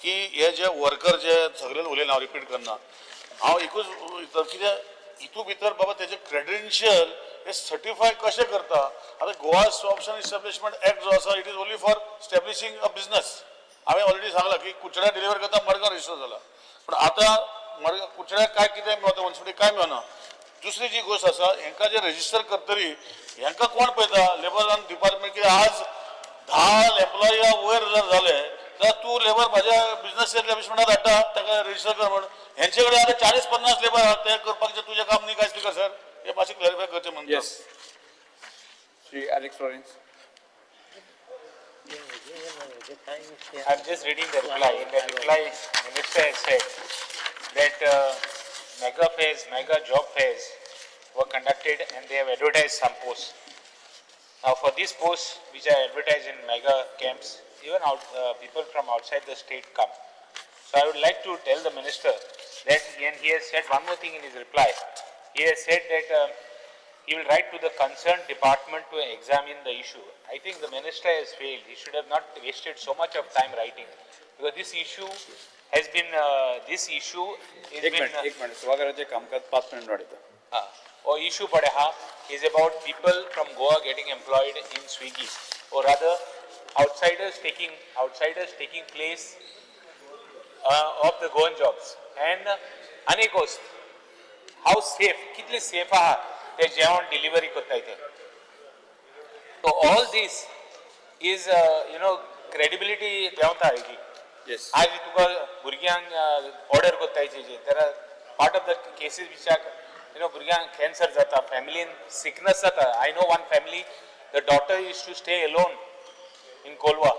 की हे जे वर्कर जे सगळे उलयले हांव रिपीट करना, हांव एकूच कितें हितू भितर बाबा तेजे क्रेडेन्शियल हे सर्टिफाय कशें करता. आतां Goa shops and establishment act जो आसा it is only for establishing a business. हांवें ऑलरेडी सांगला की कुचड्या डिलिव्हर करता मडगांव रजिस्टर जाला, पण आतां मडगांव कुचड्याक काय कितें मेळटा म्युनिसिपालिटी काय मेळना. दुसरी जी गोष्ट आसा, हांकां जे रजिस्टर करतली हांकां कोण पळयता? Labour and department. की आज 10 एम्प्लॉई वयर जर झाले तर तू लेबर माझ्या बिझनेस एस्टॅब्लिशमेंटात हाडटा ताका रजिस्टर कर म्हणून. हेंचे कडेन आतां 40-50 लेबर आहात, ते करपाचें तुजें काम न्ही काय स्पिकर सर? हे मातशें क्लॅरिफाय करचें म्हणटा. Shri Alex Florence. I'm just reading the reply. In the reply, Minister has said that mega job fairs were conducted and they have advertised some posts. Now for these posts which are advertised in mega camps, even people from outside the state come. So I would like to tell the Minister that, and he has said one more thing in his reply. He has said that he will write to the concerned department to examine the issue. I think the minister has failed. He should have not wasted so much of time writing, because this issue has been, एक minute सभागृहाचे कामकाज 5 minute वाढतं. or issue pade ha is about people from Goa getting employed in Swiggy, or rather outsiders taking place of the Goan jobs. And anekos, how safe, kitli safe aha te jeon delivery kotta ite. So all this is credibility देवता है की. Yes. आज तुका भुरग्यांक order कोत्ता येचे. There are part of the cases which are भुरग्यांक cancer जाता, family sickness जाता. I know one family, the daughter used to stay alone in Kolwa,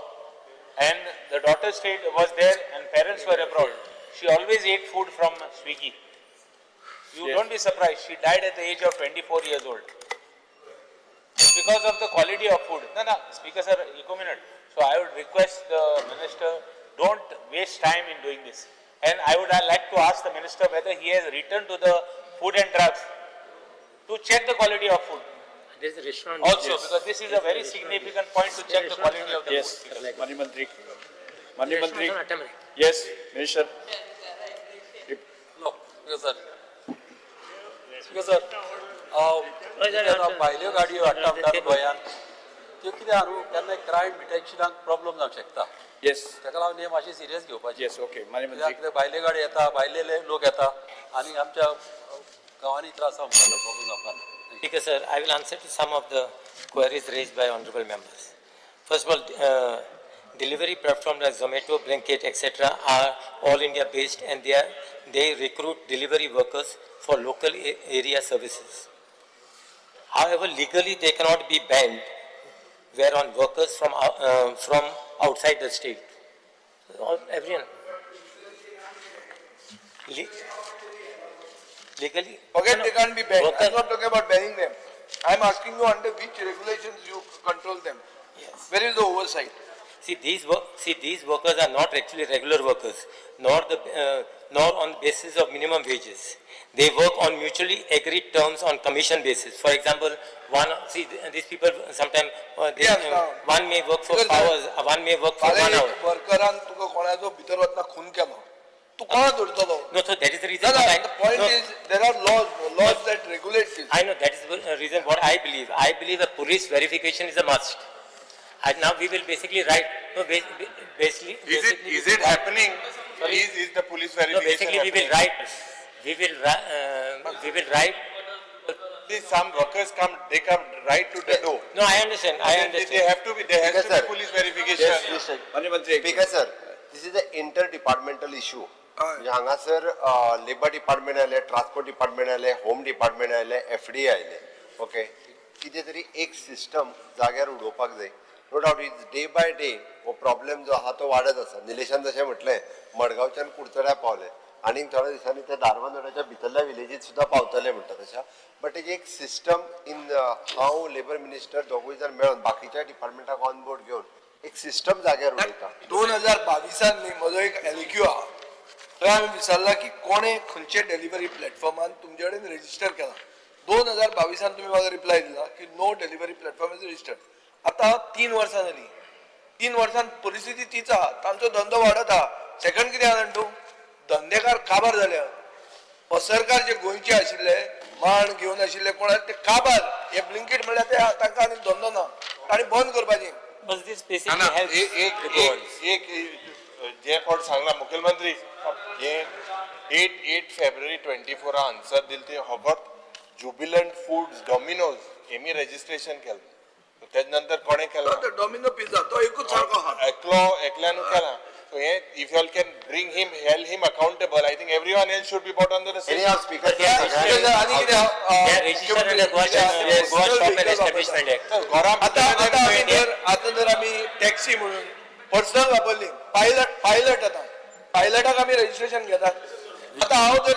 and the daughter was there and parents were abroad. She always ate food from Swiggy. You don't be surprised, she died at the age of 24 years old. It's because of the quality of food. No, Speaker sir, minute. So I would request the minister, don't waste time in doing this. And I would like to ask the minister whether he has returned to the food and drugs to check the quality of food. There is a restaurant. Also, because this is a very significant point to check the quality of the Yes, food. Money Mantri. Yes, Minister. No, sir. Because sir, भायल्यो गाडयो हाडटा म्हणटा गोंयांत त्यो कितें हाडूं केन्ना crime डिटेक्शनाक problem जावंक शकता. Yes. ताका लागून हे मातशें सिरियस घेवपाचें. Yes, okay. Money कित्याक Mantri. ते भायले गाडी येता, भायले लोक येता आनी आमच्या गांवांनी त्रास आमकां प्रॉब्लम जावपाक ना. Speaker sir, I will answer to some of the queries raised by honorable members. First of all, delivery platforms like Zomato, Blinkit, etc. are all India based, and they recruit delivery workers for local area services. However, legally they cannot be banned whereon workers from outside the state. Everyone. Legally. Forget they can't be banned. I'm not talking about banning them. I'm asking you under which regulations you control them. Yes. Where is the oversight? See, these workers are not actually regular workers, nor on the basis of minimum wages. They work on mutually agreed terms on commission basis. For example, these people sometimes one may work for hours, one may work for 1 hour. वर्करान तुका कोणाचो भितर वतना खून केलो. तू कोणा धरतलो? No, so that is the reason. The point is there are laws that regulate this. I know that is the reason what I believe. I believe a police verification is a must. And now we will basically write. No, basically. Is it happening? Is the police verification? No, basically we will write. We will write. Some workers they come right to the door. No, I understand. There has to be police verification. Yes, Money Mantri. Speaker sir, this is an interdepartmental issue. म्हणजे हांगासर labour department आयले, transport department आयले, home department आयले, FD आयले. Okay, कितें तरी एक system जाग्यार उडोवपाक जाय. No doubt is day by day हो प्रॉब्लेम जो आहा तो वाडत आसा. निलेशान जशें म्हटलें मडगांवच्यान कुडचड्या पावले आनी थोड्या दिसांनी ते धारबांदोड्याच्या भितरल्या विलेजीत सुद्दां पावतले म्हणटा तशें. बट तेजी एक सिस्टम इन हांव लेबर मिनिस्टर दोगूय जाण मेळोन बाकीच्या डिपार्टमेंटाक ऑन बोर्ड घेवन एक सिस्टम जाग्यार उडयता. 2022 म्हजो एक LQ आहा. थंय हांवें विचारला की कोणे खंयचे डेलिव्हरी प्लॅटफॉर्मान तुमचे कडेन रेजिस्टर केला. 2022 तुम्ही म्हाका रिप्लाय दिला की no delivery platform is registered. आता 3 वर्सां जाली. 3 वर्सांत परिस्थिती तीच आहा. तांचो धंदो वाडत आहा. सेकंड कितें आहा जाणा तूं, धंदेकार काबार जाल्या. पसरकार जे गोंयचे आशिल्ले, माण घेवन आशिल्ले कोण ते काबार. हे ब्लिंकिट म्हणल्यार ते तांकां आनी धंदो ना. तांणी बंद करपाचें. But this basically helps. एक जे कोण सांगला मुख्यमंत्री हे 8 फेब्रुवारी 24 आन्सर दिल ते होगोत जुबिलंट फूड्स डॉमिनोज हेमी रजिस्ट्रेशन केलं. त्याच्या नंतर कोणे केलं? डॉमिनो पिझ्झा तो एकूच सारको आहा. एकल्यान केला. So if you all can bring him, hold him accountable, I think everyone else should be brought under the same. Anyhow, Speaker, They are registered under Goa Shop and Establishment Act. आता जर आम्ही taxi म्हणून personal वापरली, pilot आता पायलटाक आम्ही registration घेतात. आता हांव जर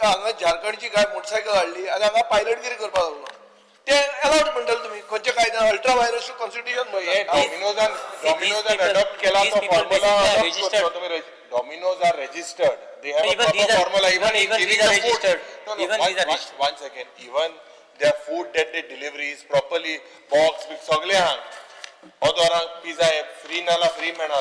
हांगा झारखंडची काय मोटरसायकल हाडली आनी हांगा पायलटगिरी करपाक लागलो, ते अलाउड म्हणटाले तुमी खंयचे कायद्यान अल्ट्रा व्हायरस टू कॉन्स्टिट्यूशन. डॉमिनोजान अडॉप्ट केला तो फॉर्म्युला तुम्ही Domino's are registered. They have a proper formula. Even these are registered. One second. Even their food that they deliver is properly box big सगळे हांग हो दोरांक पिझ्झा फ्री नाला free मेळना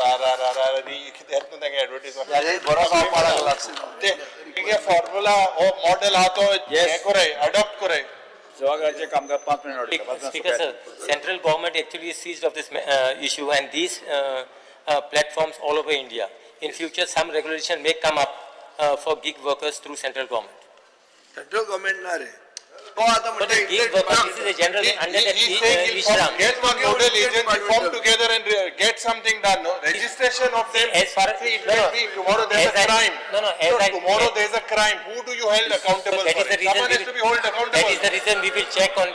कितें येता तांगे एडवर्टायजमेंट बरो जावपाक लागला ते फॉर्म्युला हो मॉडेल हा तो हे कराय अडॉप्ट कराय सभागृहाचे कामकाज 5 minute Speaker, sir, central government actually is seized of this issue, and these platforms all over India. In future, some regulation may come up for gig workers through central government. Central government ना रे तो आता But the gig workers, this is a general under the Ishram. Get one nodal agency, form together and get something done, no? Registration of them. As far as, See, it will be, tomorrow there is a crime. Tomorrow there is a crime. Who do you hold accountable that for is the it? reason Someone has to be held accountable. That is the reason we will check on,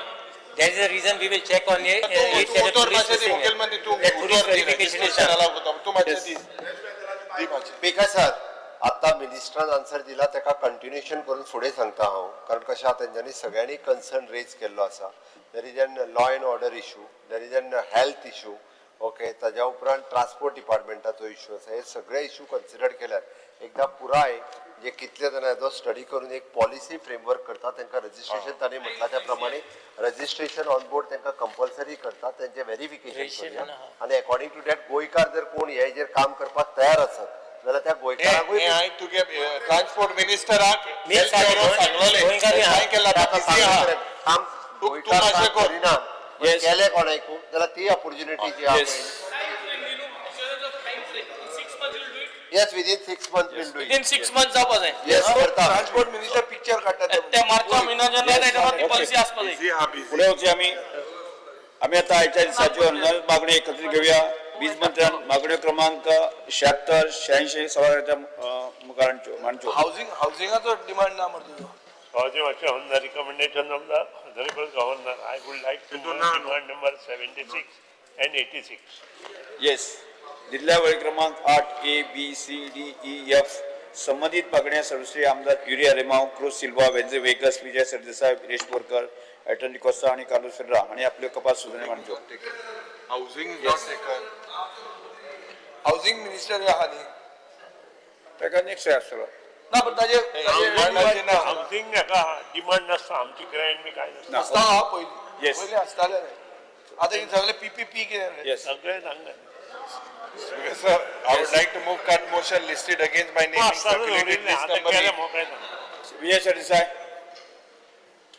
that is the reason we will check on it. तू उतर मातशें दी मुखेलमंत्री तू उतर दी registration allow करता तू मातशें दी मातशें speaker sir आता मिनिस्टरान answer दिला ताका कंटिन्युएशन करून फुडें सांगता हांव कारण कशें आसा तेंच्यांनी सगळ्यांनी कन्सर्न रेज केल्लो आसा there is an law end order issue there is an health issue okay ताज्या उपरांत ट्रान्सपोर्ट डिपार्टमेंटाचो इशू आसा हे सगळे इशू कन्सिडर केल्यार एकदा पुराय जे कितले जाणां हेजो स्टडी करून एक पॉलिसी फ्रेमवर्क करता तांकां रजिस्ट्रेशन तांणी म्हटल्या त्या प्रमाणे रजिस्ट्रेशन ऑन बोर्ड तांकां कंपल्सरी करता तेंचें व्हेरिफिकेशन आनी अकॉर्डिंग टू दॅट गोंयकार जर कोण हे हेजेर काम करपाक तयार आसत जाल्यार त्या गोंयकारांकूय हांवें तुगे ट्रान्सपोर्ट मिनिस्टराक काम गोंयकार करिना केले कोणाकूय जाल्यार ती ऑपॉर्च्युनिटी जी आहा Yes, within 6 months we'll do it. Within 6 months जावपा जाय. Yes, करता. ट्रान्सपोर्ट मिनिस्टर पिक्चर काडटा त्या मार्चच्या म्हयन्यात जेन्ना येता तेन्ना ती पॉलिसी आसपा जाय. पुढे वचूया आम्ही आता आयच्या दिसाची अनुदानित मागणी एकत्रित घेऊया. वीज मंत्र्यान मागण्यो क्रमांक 76, 86 सभागृहाच्या मुखार मांडच्यो. हाऊसिंगाचो डिमांड ना मरे However, on the recommendation of the Honorable Governor, I would like to move demand number 76 and 86. Yes दिल्ल्या वळी क्रमांक 8 A B C D E F संबंधित मागण्या सर्वश्री आमदार युरिया रेमाव, क्रूज सिल्वा, वेंजे वेगस, विजय सरदेसाई, विरेश बोरकर, एटर्नी डिकोस्टा आणि कार्लोस फेर्रा आणि आपले कपास सुधारणे मांडच्यो. Housing is not taken housing minister आहा न्ही ताका नेक्स्ट आसतलो ना पण ताजे हाऊसिंग हाका डिमांड नासता आमची ग्रँड बी काय नासता. आसता हा पयलीं Yes. पयलीं आसताले आतां ही सगळे PPP कितें येस सगळे सांगले. Sir, I would like to move cut motion listed against my name in circulated list number 8. Vijay Sardesai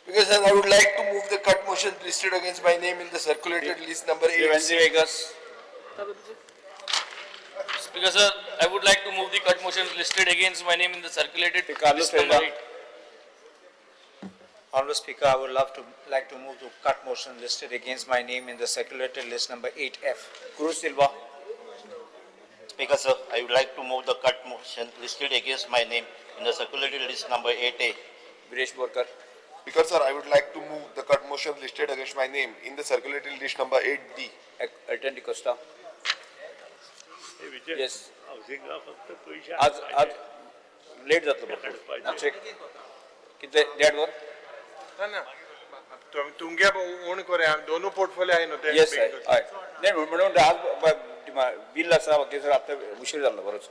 Because I would like to move the cut motion listed against my name in the circulated list number 8. Venzy Viegas Speaker sir, I would like to move the cut motion listed against my name in the circulated Carlos list number Ferreira. 8. Honorable Speaker, I would like to move the cut motion listed against my name in the circulated list number 8F. Cruise Silva Speaker, sir, I would like to move the cut motion listed against my name in the circulated list number 8A. Viresh Borkar Speaker sir, I would like to move the cut motion listed against my name in the circulated list number 8D. Attorney D'Costa. Yes. हाऊसिंगा फक्त पैसे आज late जातलो check कितले date वर ना तुमगे on करे दोनों पोर्टफोलियो आहे न्हू ते येस हय नाही म्हणून आज बिल आसा बाकी सर आता उशीर जाल्लो बरोच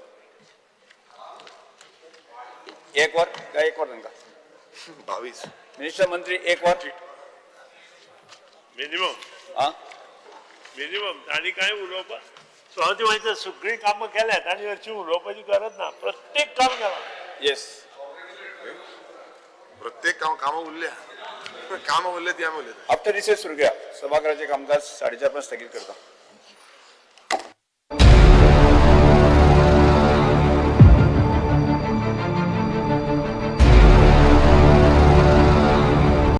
एक वर काय एक वर तांकां 22. मिनिस्टर मंत्री एक वर मिनिमम हा मिनिमम आणि काय उलोवपा स्वाती माहिती सगळी कामं केल्यात आणि हरशी उलोवपाची गरज ना प्रत्येक काम केला. येस प्रत्येक कामां उरल्या ती आमी उलयता. आफ्टर रिसेस सुरू घ्या सभागृहाचे कामकाज 4:30 स्थगित करता.